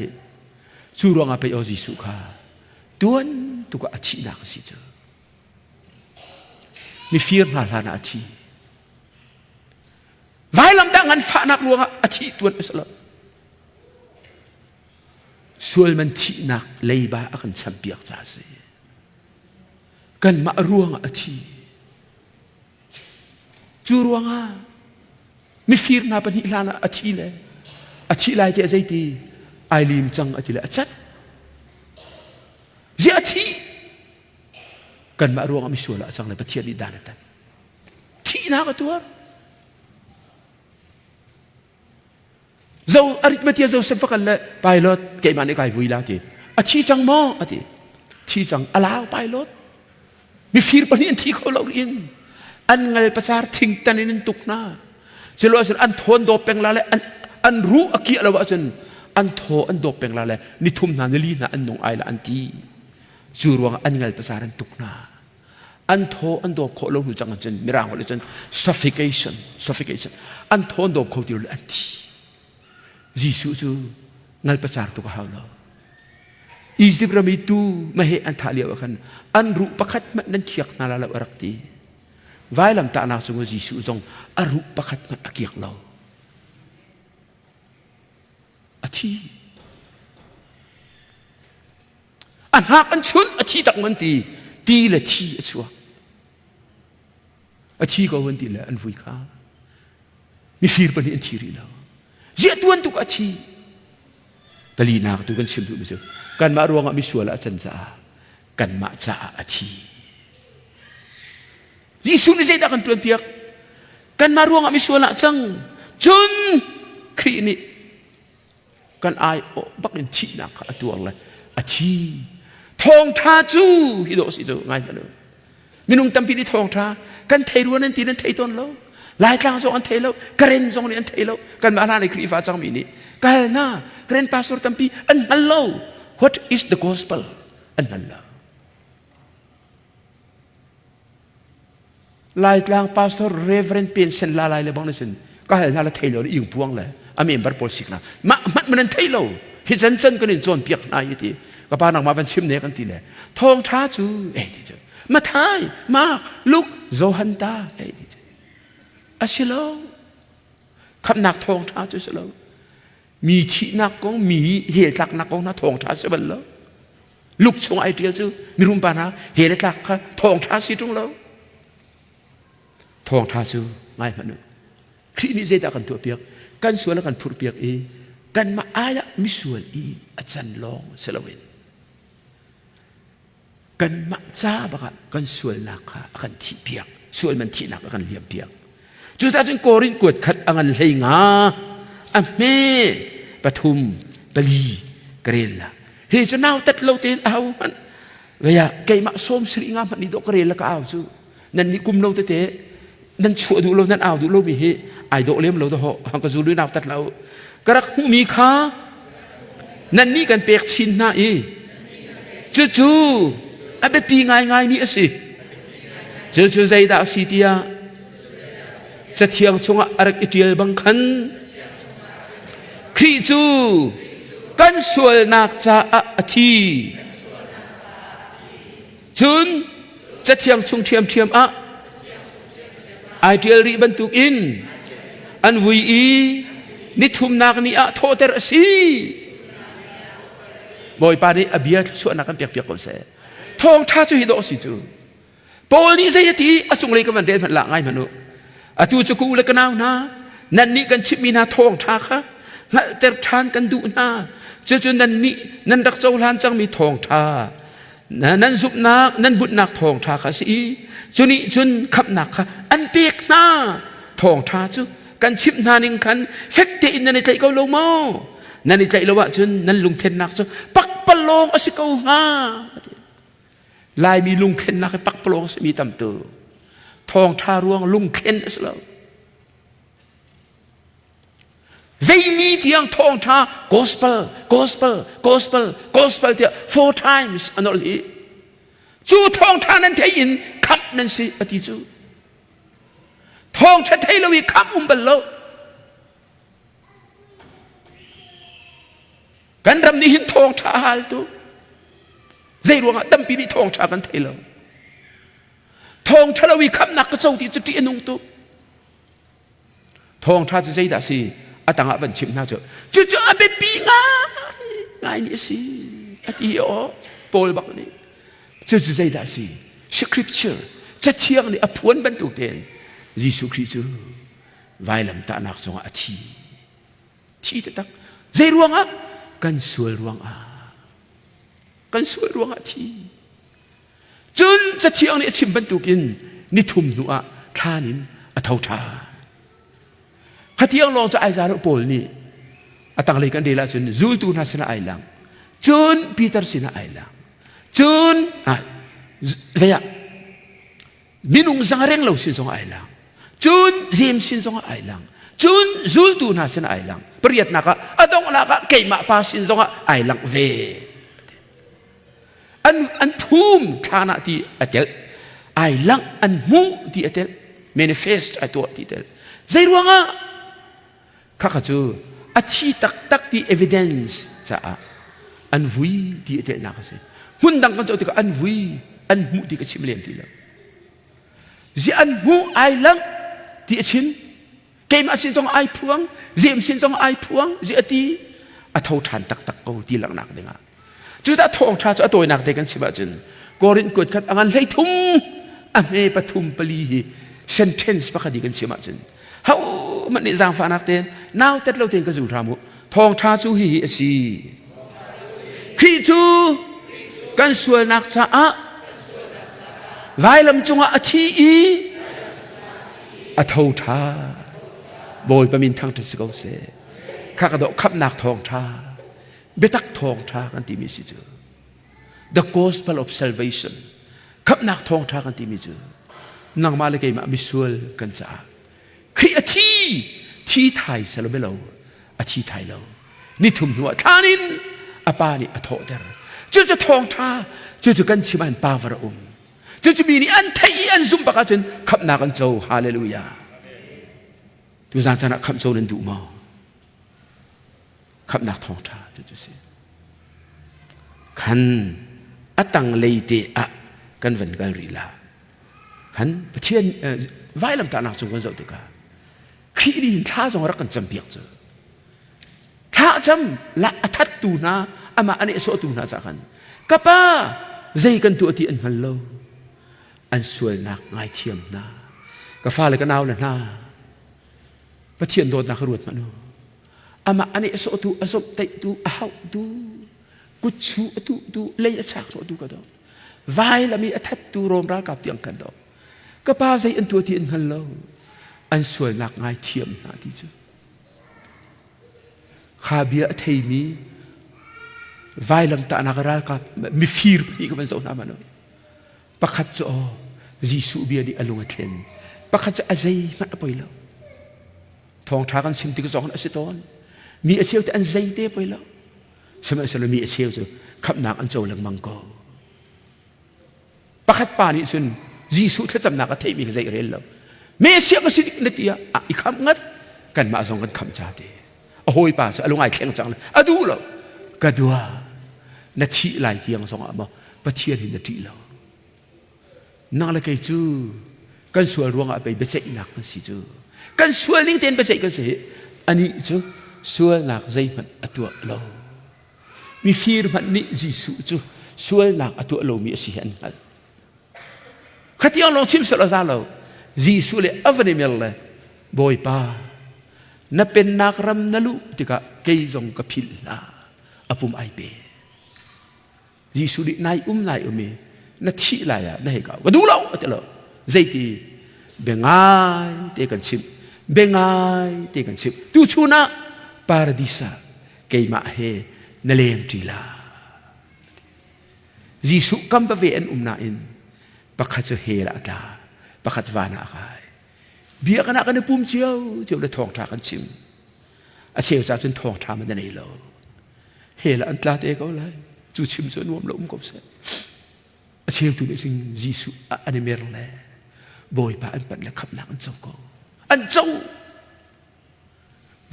จูรวงอาไปอจิสุขาดวนตุกอาชีนักสิเจมีฟิร์มาลานาอาชีไว้ลำดังงันฟ้านักลวงอาชีดวนอิสลามส่วนมันที่นักเลยบ้าอากันสัมเปียกจ่าเสกันมารวงอาชีจูรวงอามีฟิร์นาปนิลานาอาชีเลยอาชีลายเตะใจตีไอลิมจังอาชีเลยอาชัดเจ้าที่กันมารวงอามิชัวละจังเลยประเทศนี้ด้านนั้นที่นักตัวเราอริธเมติเราเสพกันเลยไปรถเกี่ยมันไอ้ไก่วุ้ยละทีอาชีจังมออาทีที่จังอลาวไปรถมีฟิร์ปนินที่เขาเราเรียนอันไงภาษาทิ้งตันนินตุกนะเจริญอันทนโดเป็งละเลยอันรู้อากิอะไรวะจันอันโทอันโดเป็งละเลยนิทุมนานลีนะอันนงไอละอันที่จูรวงอันไงภาษาอันตุกนะอันโทอันโดโคลงหูจังจันมิรางเลยจัน suffocation อันโทอันโดโคติรุอันที่ยิสุจูไงภาษาตุกฮาวเราอิจิปรามิตูไม่ให้อันทาเลียวกันอันรู้ประคัดมันนั่นเขียกนาลาละรักตี ไว้ลำตานาสงฆ์ยิสุจงอรุปขัดมันอาเกียกเราอาทีอันหักอันชุนอาทีตักมันตีละทีชัวอาทีก็วันตีละอันฟุยข้ามีฟีร์ปนี่อันทีรีแล้วเจ้าตัวนั้นตุกอาทีตลีนักตุกันชิมดูมิเสกันมารวงมิสวละจันจากันมาจ่าอาทียิสุนี่ใจดักันตัวเปียกกันมารวงมิสวละจังจุนครีนี่กันไอโอบักอินทีนักตัวอะไรอาทีทองท้าจูฮิโดสิจูง่ายมาเลยมินุงตั้มปีนี่ทองท้ากันเทรัวนั่นตีนั่นเทต้นแล้วหลายครั้งส่งอันเทแล้วกระเร็นส่งนี่อันเทแล้วกันมาหน้าในครีฟ้าจังมีนี่กันน่ะกระเร็นพาสตอร์ตั้มปีอันฮัลโหล what is the gospel อันฮัลโหลหลายครั้งพาสตอร์เรเวรนเป็นเซนลาลายเลยบ้างนะเซนก็เห็นน่าละเทแล้วยิ่งพวงเลยอเมนบาร์โพสิกนะมันนั่นเทแล้วฮิจันเซนก็นี่จวนเปียกนายทีก็พานักมาเป็นชิมเนี่ยกันทีเลยทองท้าจูที่เจอมาทายมาลุกโจฮันตาที่เจออาชิโลคำนักทองท้าจูชิโลมีที่นักกงมีเหตุหลักนักกงนะทองท้าสิบันแล้วลุกชงไอเดียจูมีรุมปานะเหตุหลักค่ะทองท้าสิตรงแล้วทองท้าจูง่ายมันนึกครีนี่เจตากันตัวเปียกกันส่วนละกันพูดเปียกกันมาอายะมิส่วนอาจารย์ลองเสลวินกันมักจ้าบะกันส่วนนักกันที่เปียกส่วนมันที่นักกันเลี้ยงเปียกจุดท้ายจึงโกรินกวดขัดอันเลยงาอเมปทุมปลีกเรลละเฮ้ยจะน่าตัดเราเต็นเอามันเวียไก่มาส้มสริงามันนี่ดอกกเรลละก็เอาซูนั่นนี่กุมเราเตะนั่นชัวดูเรานั่นเอาดูเรามีเฮไอดอกเลี้ยมเราตัวหางกระซูรุนเอาตัดเรากระรักหูมีขานั่นนี่กันเปียกชินนะจู่อาเบปีง่ายนี่สิจู่ใจดาสิเดียจะเที่ยงชงอะไรอิเดียบังคันครีจูกันสวยนักจะอาทีจุนจะเที่ยงชงเทียมไอเดียรีบรรทุกอินอันวุยนิทุมนักนี่โทษเตอร์ซีบ่อยปานี้อเบียส่วนนักกันเปียกๆก่อนเสียทองท้าจูฮิโดสิจูปอลนี่ใจตีอสุงเลยกันมันเดินมันละง่ายมันนุอตูจะกูเลยกันเอานะนั่นนี่กันชิมีนาทองท้าค่ะแต่ทานกันดูนะจนนั่นนี่นั่นรักเจ้าล้านจังมีทองท้านั่นสุบนักนั่นบุญนักทองท้าค่ะสิจุนี่จุนขับนักค่ะอันเปียกนะทองท้าจูกันชิมนานิงคันเฟกเตอินนั่นในใจเขาลงมานั่นในใจเราว่าจุนนั่นลุงเทนนักจูปักปะลงอสิเขาหาลายมีลุงเข็นนักปักปลงมีตำเตอทองทารวงลุงเข็นสลาวเวมีเที่ยงทองทา gospel เที่ย four times อันนี้จูทองทานั้นเทียนขับนั่นสิอธิจูทองชะเทลวีขับบัลโลกันรำนี้หินทองทาฮัลตุใจรวงตั้มปีนี้ทองชากันเทลทองชาลวีคำนักกระเจ้าที่จะตีนุงตุทองชาจะใจด่าสิอาตังวันชิมน่าจะอาเบปีง่ายนี่สิอาทิโอโปลบักนี่จะใจด่าสิ scripture จะเที่ยงนี่อภวนบรรทุกเด่นยิสุคริสต์ไว้ลำตานักสงอาทีตะตักใจรวงกันสวยรวงกันสวยรวงทีจนจะเที่ยงนี่ชิมบรรทุกินนี่ทุ่มหนัวท่านินเท่าท่าข้าเที่ยงลองจะไอซาโรโปลนี่ตั้งเลยกันเดล่าจนจูลตูน่าสนาไอลังจนปีเตอร์สนาไอลังจนเวียมินุงสังเร่งเราสินสงไอลังจนเจมสินสงไอลังจนจูลตูน่าสนาไอลังเปรียบนักอะต้องนักเกี่ยมาพาสินสงไอลังเวอันภูมิฐานะที่อัตเตลไอลังอันมูที่อัตเตล manifest ไอตัวที่อัตเตลใจรวงข้าขจูอาชีตักที่ evidence จ้าอันวุยที่อัตเตลนักสิหุ่นดังกันจะอันวุยอันมูที่กระชิมเลี้ยงที่แล้ว ji an mu ai lang ti chin ke ma sin song ai phuang zim sin song ai phuang ji ati a thau than tak tak ko ti lang nak denga chu ta thong tha chu atoi nak de kan siba chin korin kut khat angan lei thum a me pathum pali hi sentence pa khadi kan siba chin how man ni jang fa nak ten now tet lo ten ka zu tha mu thong tha chu hi asi khi chu kan sual nak cha a vai lam chunga a thi i a thau tha boy pa min thang tu se ko se kha ka do khap nak thong tha betak thong tha kan ti mi si chu the gospel of salvation khap nak thong tha kan ti mi chu nang ma le ke ma mi sual kan cha khi a thi thai sa lo be lo a thi thai lo ni thum nu thanin a pa ni a tho der chu chu thong tha chu kan chi ban pa var chu mi ni an thai an zum pa ka chen khap na kan chau hallelujah tu zang chana kham chau len du ma khap nak thong tha chu si khan atang leite a kan van gal ri la khan pathian vai lam ta nak chung kan zo tu ka khi ni tha jong ra kan cham piak chu tha cham la athat tu na ama ani so tu na cha kan kapa zai kan tu ati an hal lo an sual nak ngai thiam na ka fa le ka naw na na pathian dot na kharut ma no ama ani so tu asop tai tu a hau tu ku chu tu le a chak ro tu ka do vai la mi athat tu rom ra ka tiang kan do ka pa zai an tu ati an hal lo an sual nak ngai thiam na ti chu kha bia thei mi vai lam ta na ra ka mi fir ni ka man zo na ma no pakhat cho jisu bia di alunga thlen pakhat cha azai ma poilo thong tha kan sim ti ka zong asiton mi aseu te an zai te poilo sama salo mi aseu so khap nak an chau lang mang ko pakhat pa ni sun jisu tha cham na ka thei mi ka zai rel lo me sia ka si na tia I kham ngat kan ma zong kan kham cha te a hoi pa sa alungai thleng chang adu lo ka dua na thi lai tiang song ama pathian hin na ti lo nang la kai chu kan sual ruang a pe be chei nak si chu kan sual ning ten be chei kan se ani chu sual nak zai man atua lo mi fir man ni jisu chu sual nak atua lo mi si han hal khatiang long chim sa lo za lo jisu le avani mel le boy pa na pen nak ram na lu tika kei zong ka phil na apum ai pe jisu di nai umi na thi la ya na he ka wa du lo atelo zaiti bengai te kan chim bengai te kan chim tu chuna paradisa ke ma he na lem ti la jisu kam ba ve en na in pakhat cho he la ta pakhat wa na kai bia kana kan pum chiao chiao le thong tha kan chim a cheu cha chen thong tha man nei lo he la an tla te ko lai chu chim so nuam lo ko se a cheu tu le sing jisu ani mer le boy pa an pan le khap nak an chau ko an chau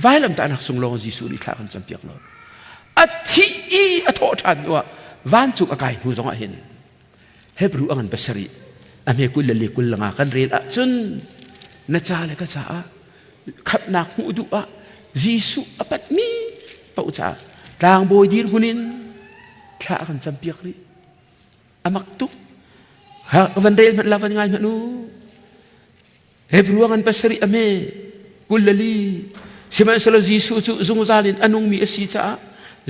vai lam ta nak sung lo jisu ni thla kan cham piak lo a thi I a tho than wa van chu a kai hu zong a hin hebru angan basari ame kul le kul langa kan rel a chun na cha le ka cha a khap nak hu du a jisu apat mi pa ucha tang boy dir hunin thla kan cham piak ri amak tu ha van rel man lawan ngai manu hebru angan basari ame kul li sima sala jisu chu zung zalin anung mi asi cha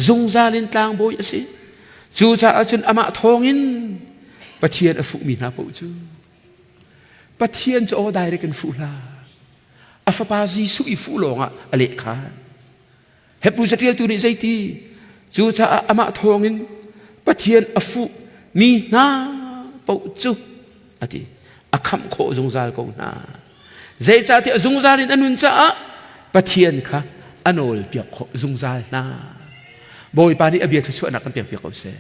zung zalin tang boy asi chu cha achun ama thongin pathian a fu mi na po chu pathian cho direct kan fu la afa pa jisu I fu longa ale khan hepu satrial tu ni zaiti chu cha ama thongin pathian a fu mi na po chu ati akham kho zung zal ko na zai cha ti zung zalin anun cha pathian kha anol piak kho zung zal na boy pa ni abia chu na kan piak piak ko se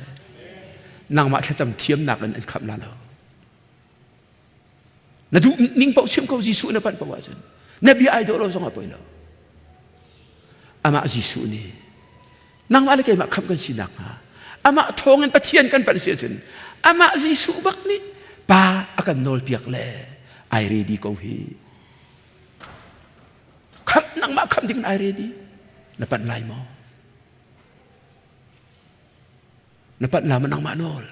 nang ma cham thiam nak an kham la lo na du ning pau chim ko jisu na pan pawa chen na bi ai do lo song apoi lo ama jisu ni nang ma le ke ma kham kan sinak ha ama thong an pathian kan pan se chen ama jisu bak ni pa akan nol piak le ไอเรดีก็เฮคำนั่งมาคำถึงไอเรดีนับปันไลมอนับปันลามันนั่งมาโนล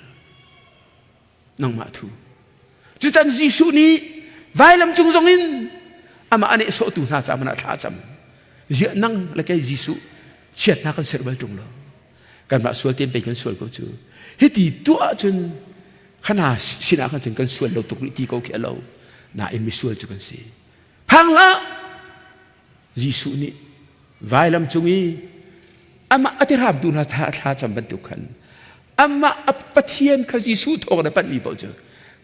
นั่งมาทูจุดนั้นยิสุนี้ไว้ลำจุงจงอินอามาอันนี้โซตูน่าจำมันท่าจำเยอะนั่งแล้วแกยิสุเชียดนักกันเสร็จไปตรงแล้วการมาสวดเตียนไปกันสวดก็จูเฮตีตัวจนขนาดสินากันจนกันสวดเราตกที่เขาเขียนเราน่าเอ็มไม่สวดจุกันสิพังละยิสุนี้ไว้ลำจุงอีอามาอธิรามดูน่าท่าจำบรรทุกกันอามาอัปเทียนขยิสุทองในปันมีบ่เจอ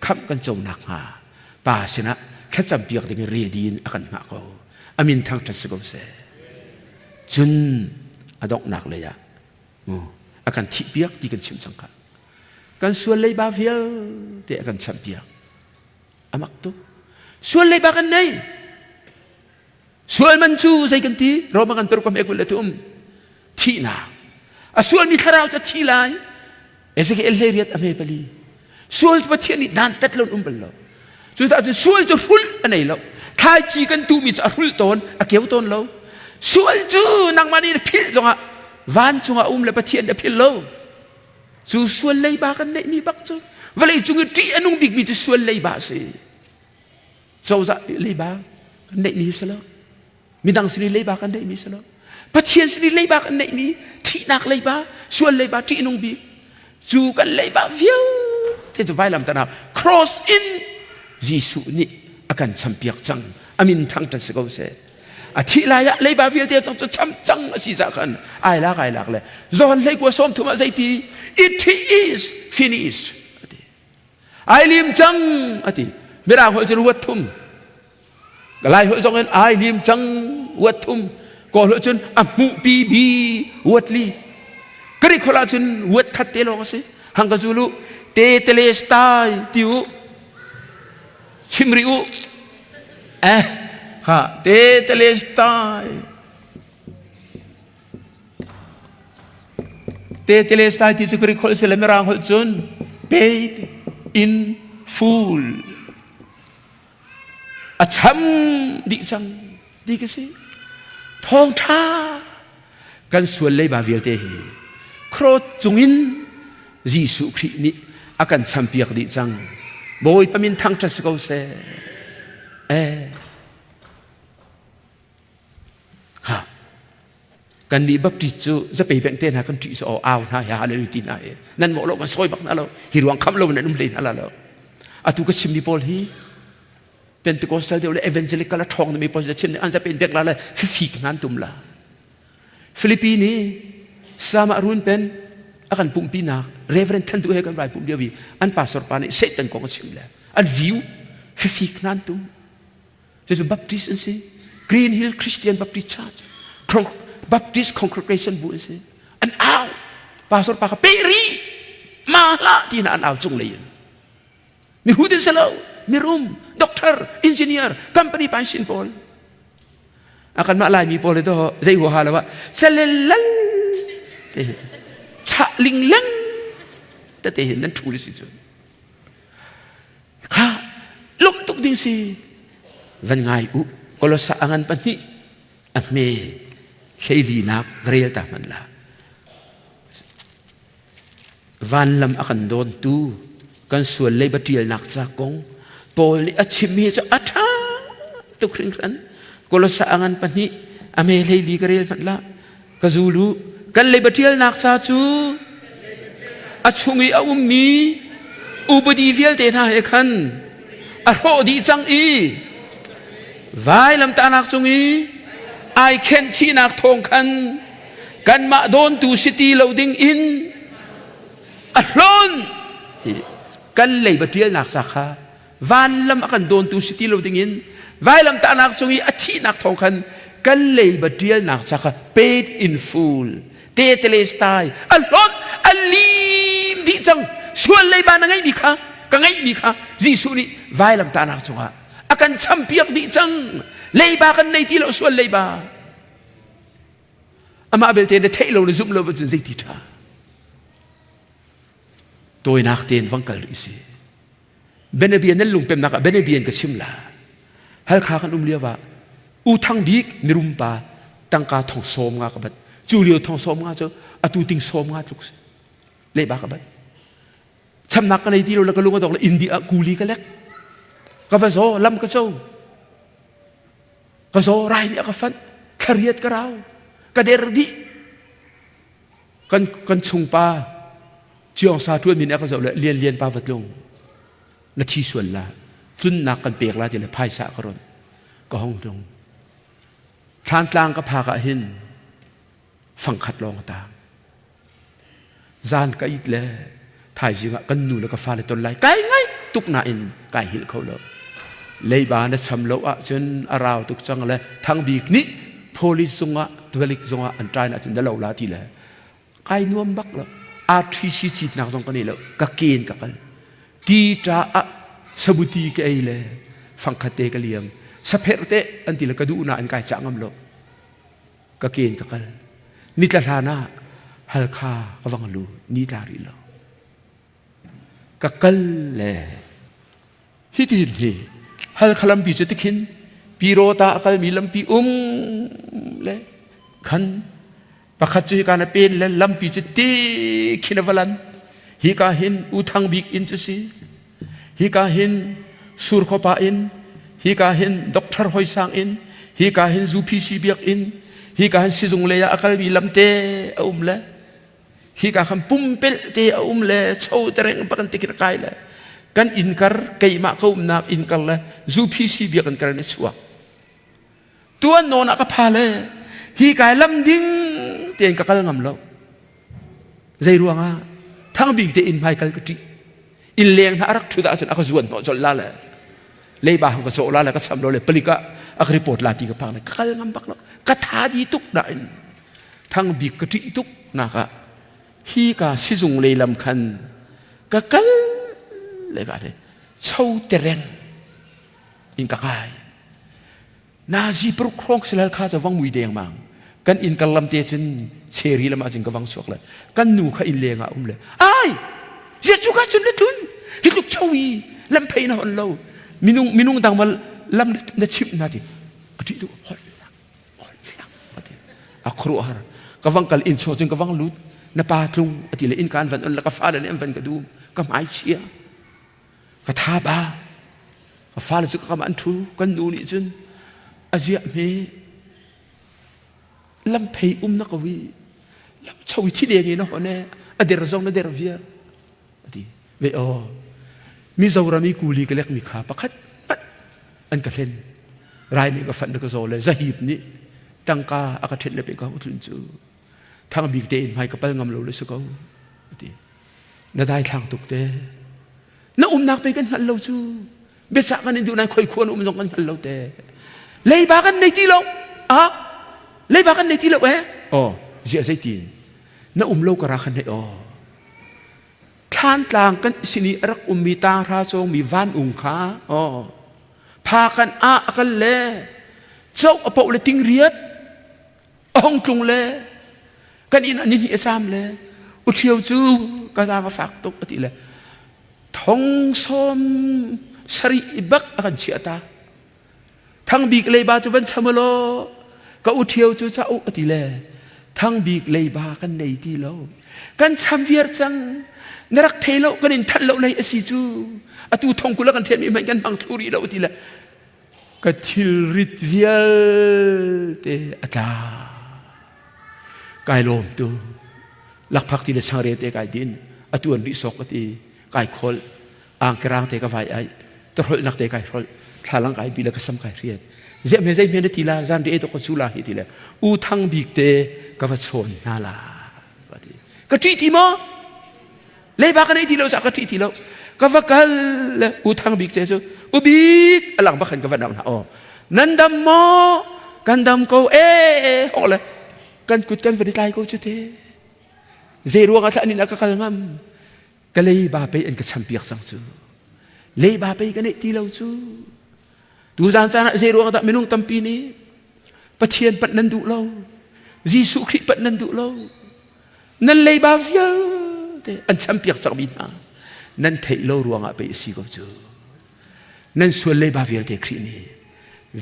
คำกันจงหนักมาป่าชนะแค่จำเปียกถึงเรียดีนอากันหนักเขาอามินทางทัศกเสจนอดอกหนักเลยอะอาการที่เปียกที่กันชิมสังกัดกันส่วนเลยบาเฟียที่อาการจำเปียกอามักตุส่วนเลยบากันไหนส่วนมันชูใส่กันทีเรามากันเปิดความเอกลักษณ์ที่นาส่วนมีขราวจะที่ไรเอสเกเอลเรียดอเมริกาส่วนประเทศนี้ดันตัดลงไปแล้วสุดท้ายส่วนจะหุ่นอันไหนแล้วท้ายจีกันตูมีจะหุ่นตอนเกี่ยวตอนแล้วส่วนจูนังมันนี่พิลจงอ่ะวันจงอ่ะเลยประเทศเดียพิลแล้วส่วนเลยบากันไหนมีบักจูวันเลยจงที่อันนุ่งบิ๊กมีจะส่วนเลยบาสิจะเลยบากันไหนมีสิแล้วมีดังสิเลยบากันไหนมีสิแล้วประเทศสิเลยบากันไหนมีที่นักเลยบาส่วนเลยบาที่นุ่งบิ๊กจูกันเลยบาเฟียวที่จะไว้ลำตานา cross in ยิสุนี่อาการช้ำเปียกจังอามินทางทัศกเสอาทิลายะเลยบาเฟียเดียวต้องจะช้ำจังสิจักันไอ้ลักเลยจอนเลยกว่าส้มทุ่มใจที it is finished ไอ้ลิมจังอาทิไม่ได้หัวจนวัดทุ่มก็ไล่หัวจงเงินไอ้ลิมจังวัดทุ่มก็หัวจนอ่ะมุบีบีวัดลีก็ได้คนละจนวัดขัดเตลองสิฮังกาจูลุเตเตเลสตายติวชิมริวค่ะเตเตเลสตายเตเตเลสตายที่จะกรีคอลเซเลมรางหัวจน paid in full อาชัมดิจังดีกันสิทองท่ากันส่วนเลยบาเวียเตะครอจงอินยิสุครินี่อาการช้ำเปียกดิจังบอยปมินทางทัศกเสค่ะกันดีบัพติจูจะไปแบ่งเต้นหากันที่จะเอาหน้าหาเลยตีน่านั่นหมดแล้วมันซอยบักนั่นแล้วหิรวงคำแล้วนั่นนุ่มเลยนั่นแล้วอาตุก็ชิมดีพอลฮีเป็นตะโกสตาเดียวเลยเอเวนเจลิกาละทองมีพอจะชิมอันจะเป็นเด็กละเลยสิกนั้นตุมละฟิลิปปินีสามารุนเป็นakan pumpinak reverend tentu hekan rai pum dia vi an pastor pane setan ko chimle an view fifik nantum jesu baptist se Green Hill Christian Baptist Church Baptist congregation bu se an aw pastor pa ka peri mala tina an aw chung lein mi hudin selo mi room doctor engineer company pan sin pol akan malai mi pol itu zai ho halawa selelalชะลิงเล้งแต่เห็นนั้นถูกเลยสิจ๊ะข้าลุกตุกดิ้งสิวันไงก็เราสั่งอันปนิอันเมย์ใช้ลีนักเรียลตามันละวันลำอันโดนตูกันส่วนเลยบัดเดียลนักจากกงโปลีอัชิมีจะอัฐาตุกครึ่งครั้งก็เราสั่งอันปนิอเมย์ใช้ลีกเรียลมันละกจูลูกันเลยบัดเดียลนักซาจูอาชงอีอาอุมีอุบดีเฟียลเตน่าเอคันอาโรดีจังอีไว้ลำตานักชงอีไอเคนชีนักทองคันกันมาโดนตูซิตี้เราดิ้งอินอาลอนกันเลยบัดเดียลนักสักฮะวันลำกันโดนตูซิตี้เราดิ้งอินไว้ลำตานักชงอีอาชีนักทองคันกันเลยบัดเดียลนักสักฮะ paid in fullเตเตเลสตายอัลลอฮ์อัลลีมดิจังส่วนเลยบานังไงมีค่ะกังไงมีค่ะยิสุนี่ไว้ลำตานักจงอ่ะอาการช้ำเปียกดิจังเลยบากันในที่เราส่วนเลยบาอามาเบลเตนเทเราในซุ่มเราเป็นสิ่งที่ท่าตัวนักเตนฟังกันลิสิ เบเนเบียนนั่นลุงเป็นนักเบเนเบียนก็ชิมละฮัลคากันเลียว่าอูทังดีกมิรุมปาตั้งกาทองโสมงากับบัดจูเลียวทองโสมงาเจ้าอตูติงโสมงาลุกเล่บากับบัดชำนักกันในที่เราแล้วก็ลุงก็ตกเลยอินเดียกูลีก็เล็กก็ฟาโซลำก็เจ้าก็โซไรเนี่ยก็ฟันเฉลียดก็เราก็เดรดีกันชุงปาเชียงซาทวนมีเนี่ยก็จะเรียนปาวัดลงนาทีส่วนละสุนนักกันเปียกละจะเลยพายสะกรอนก็ห้องตรงทานกลางก็พากะหินฟังขัดลองต่างจานก็อีกแล้วถ่ายสิงะกันนูแล้วก็ฟ้าเลยต้นไล่ไก่ไงตุกนาอินไก่หินเขาเลยเลยบานนะชำโลอะจนอาราวตุกจังเลยทั้งบีกนี้โพลิสงะตัวลิกสงะอันตรายนะจนได้เหล่าลาทีเลยไก่นวมบักแล้วอาทริชิจิตนักสงกันนี่แล้วก็เกณฑ์กันตีจ้าสบุตีก็ไอ้เลยฟังขัดเตกเลียมสเปรเตอันที่ละกระดูน่าอันไก่จังงั้มโลก็เกณฑ์กันนิตานาฮัลคากวังลูนิตาริโลก็กันเลยฮิตินีฮัลคลัมปีจุดขินปีโรตาอัลมีลัมปีเลยขันปะขัดจุยการเป็นและลัมปีจุดตีขินวลันฮิกาหินอุทังบิกอินจุสีฮิกาหินสุรขปาอินฮิกาหินด็อกเตอร์ฮอยซังอินฮิกาหินซูพีซีเบียกอินฮิกาหินซิซุงเลยอัลมีลัมเตเลยฮิกาหินปุ่มเปิลเตเลยโชว์เตรงปะกันติกระไกเลยกันอินคาร์เกย์มาเขานักอินคาร์เลยซูพีซีเบียกันกันในสวกตัวโนนักพาเลยฮิกาลัมดิ้งเตียนกักงำเราใจรัวงาทั้งบิ๊กเตอินไมเคิลก็จีอินเลี้ยงน่ารักชุดอาจจะอักจวนหมดจนละเลยบาหังก็โซละเลยก็สำโรเลยปลิกะอักรีพอร์ตลาตีกับพังเลยกักงำบักเรากัทาดีทุกได้ทั้งบิ๊กก็จีทุกนะคะฮิกาซิซุงเลยลำคันกักเลยก็เลยโชว์เตรงอินกักไอนาซีปรุกครองสิลข้าจะวังมุยแดงมังกันอินกัลลัมเตจินเชอรีละมาจินกวังสวกเลยกันนูข้าอินเลงอ่ะเลยไอ้เจ้าจุกาจุนเล็ดลุนฮิตุกชวีลำเพย์นะอันเรามินุงดังมาลำนัดชิบนาทีกระดิ่งตัวฮอลลังมาทีอักครัวฮาร์กวังกัลอินโซจินกวังลุดนับปาตุงอติเลอินการวันอันละกฟ้าเลยอันวันกระดูมก็ไม่เชียกระทาบาฟ้าเลยจุกกำอันทูกันนูนี่จุนอาเจียเมลำเพย์นักวิลำชวิที่เดียงี้เนาะเนี่ยอเดรซองอเดรเวียดีเวอมีเจ้ารามีกูลีก็เล็กมีขาปักขัดอันกระเล่นรายนี้ก็ฝันก็โซเลยจะหีบนี้ตั้งกาอากาศเทนเลยไปก็ทุนจูทางบิ๊กเตนให้กับเปิ้ลงำโลเลยสักเอาดีน่าได้ทางตุกเตน่านักไปกันหันเราจูเบสกันนี่ดูนั่นค่อยควรส่งกันหันเราเตเลยบากันในที่เราเลยบากันในที่เราเสียใจตีนน่าโลกรักกันในท่านต่างกันสินีรักมีตาราชงมีวันขาพากันกันเลยเจ้าอภุเลยทิ้งเรียดห้องตรงเลยกันอินอันนี้สามเลยอุทิวจูก็จะมาฝากตกติเลยทองสมสรีบักกันเชียตาทั้งบีกเลยบาจะเป็นชมโลก็อุทิวจูจะอุติเลยทั้งบีกเลยบากันในที่เรากันชมเวียร์จังนรักเทโลกันอินทันเราเลยสิจูอตูทองกุลกันเทมีเหมือนกันบางทุรีเราอุติเลยก็ทิลริดเวียเตอาจากายลมตัวหลักพักที่เราชาเรเตกายดินอตูนริสกตีกายคอลอ่างกลางเตกไฟไอตรอนักเตกายคอลทาลังกายบีละก็สัมกายเรียนเจ้าเมย์เจ้าเมย์ทีละจานเรียตก็ชุลาฮิทีละอูทังบิกเตก็ว่าชนนาลาก็ที่ที่มั้งเลยบากันในที่เราสักที่ที่เราก็ว่ากันเลยอูทังบิกเตจูอูบิกหลังบักขันก็ว่าดำนันดำมอกันดำเขาโอ้เลยกันกุดกันวันที่ไล่เขาจุดเตเจรัวกันท่านี่นักการงามก็เลยบาไปอันก็ชัมเปียกสังจูเลยบาไปกันในที่เราจูดูจานจานเจรัวกันแต่ไม่นุ่งตั้มปีนี้ปะเทียนปัดนันดุเราจีสุคริปัดนันดุเรานั่นเลยบาเฟียอันชัมเปียกสังบินานั่นเทโลรัวงะไปสิกับจู นั่นส่วนเลยบาเวลเตครีนี่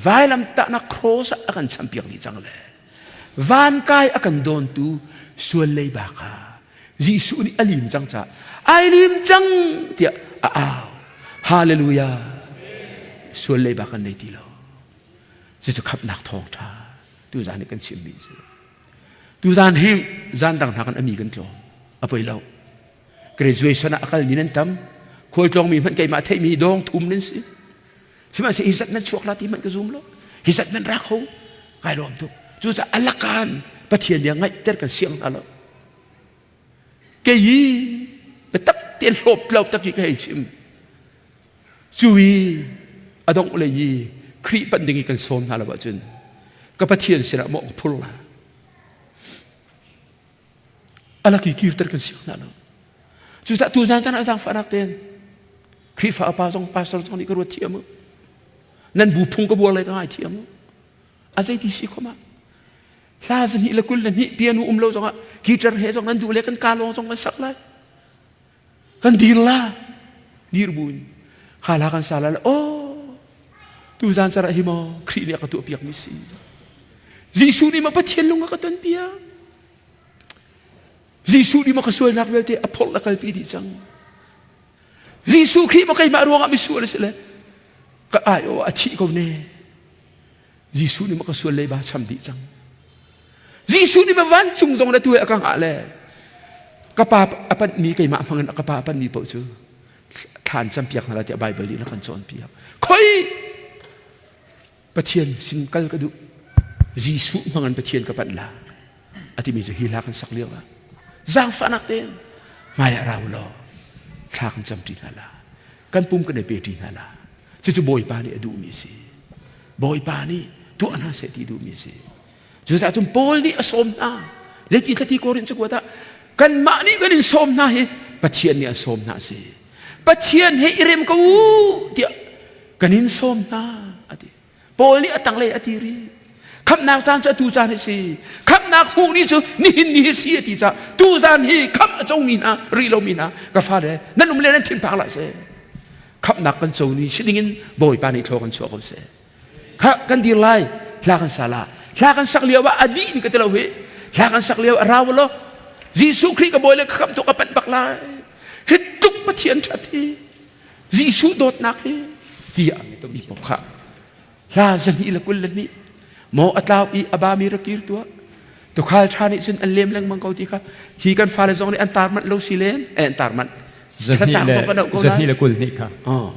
วายลำตะนักโครสอากันสัมเปียกนี่จังเลยวานกายอากันโดนตูส่วนเลยบาคายิสุนี่อลิมจังจ้าไอลิมจังเดียอ้าวฮาเลลูยาส่วนเลยบากันในที่เราจะขับนักทองท่าดูจานนี้กันชิมบีสิดูจานเฮงจานต่างทางกันมีกันกลองอภัยเรา graduation อาการมีนั่นทำคุยกลองมีมันไกลมาเทมีดองทุ่มนั่นสิใช่ไหมสิฮิสัตนั้นช่วงลาที่มันก็ซุ่มแล้วฮิสัตนั้นรักเขาใครรวมทุกจูจะอัลลักันปะเทียนยังไงเจอกันเสียงอะไรเกยีตักเตียนหลบเราตักยี่ให้ชิมจุยอดงเลยยีครีปันดึงกันโซมฮาลาบะจุนก็ปะเทียนเสียหมอกพุลละอะไรกี่คิวเจอกันเสียงอะไรจูจะตูจานจานอาจารย์ฝรั่งเตียนครีฟ้าป้าส่งป้าส่งนี่ก็รู้เทียมนั่นบุพงก็บัวอะไรก็ให้เทียมอาศัยที่สิเขามาลาสนี่ละกุลนี่เปียนูเราส่งอ่ะกีตาร์เฮส่งนั้นดูเล็กกันกาลงส่งกันสักเลยกันดีละดีรบุญข้าลากันสาละโอ้ตูจานสระหิมครีเนี่ยก็ตัวเปียกมิสิยิสุนี่มาปะเทียนลงก็ต้นเปียกยิสุนี่มาก็สวยนักเวลเตอพอลละกันปีดีจังยิสุครีมาใครมารู้ว่ามิสุเลยสิเลยก็อายโอ้อาทิก็เนี่ยยิสุนี่มันก็ส่วนเลยบาช้ำดีจังยิสุนี่มันวันจุงจงได้ตัวกังอะไรกระปาปันมีใครมาพังเงินกระปาปันมีเปล่าจูทานจำเปียกนาทีใบเบลีนักกันจอนเปียกคอยปะเทียนสิงกัลก็ดูยิสุพังเงินปะเทียนกับปันลาอาทิมีจะฮิลากันสักเลี้ยวจางฟันักเต้นมายาเราล้อทากันจำดีนั่นละกันปุ่มกันในเปรีนั่นละจะบ่อยปานี่ดูมีสิบ่อยปานี่ตัวอนาเสตีดูมีสิจะจุ่มโพลนี่อสมนาเล็กที่ที่โครินจะกว่ากันมานี่กันอินสมนาเฮปะเทียนนี่อสมนาสิปะเทียนเฮอิเรมกูเดียกันอินสมนาอดีโพลนี่ตั้งเลยอดีรีคำนักจานจะตูจานสิคำนักหูนี่จะนี่สิที่จะตูจานเฮคำจงมีนะรีโลมีนะกระฟ้าเดนั่นนุ่มเล่นนั่นทิ้งพังละเสขับนักกันโจนี่สิ่งนี้บ่อยปานี่ทอกันชัวร์เขาเสียข้ากันดีไล่ลากันสาลาลากันสักเลียวว่าอดีตก็จะเล่าเหลากันสักเลียวเราวะล้อยิสุคริก็บ่อยเลยคำตัวกับเป็นบักลายเฮ็ดตุกปะเทียนชัดที่ยิสุโดดนักที่ที่มีปกข้าลาจันนี่ละกุลนี่หมออัตลาวอีอบามีรักกีรตัวตัวข้าชานี่ซึ่งอันเลี้ยมแรงมังกรที่ข้าที่กันฟ้าเลยจงในอันตารมันโลซิเลนอันตารมันจะนี่ละกุลนี่ค่ะ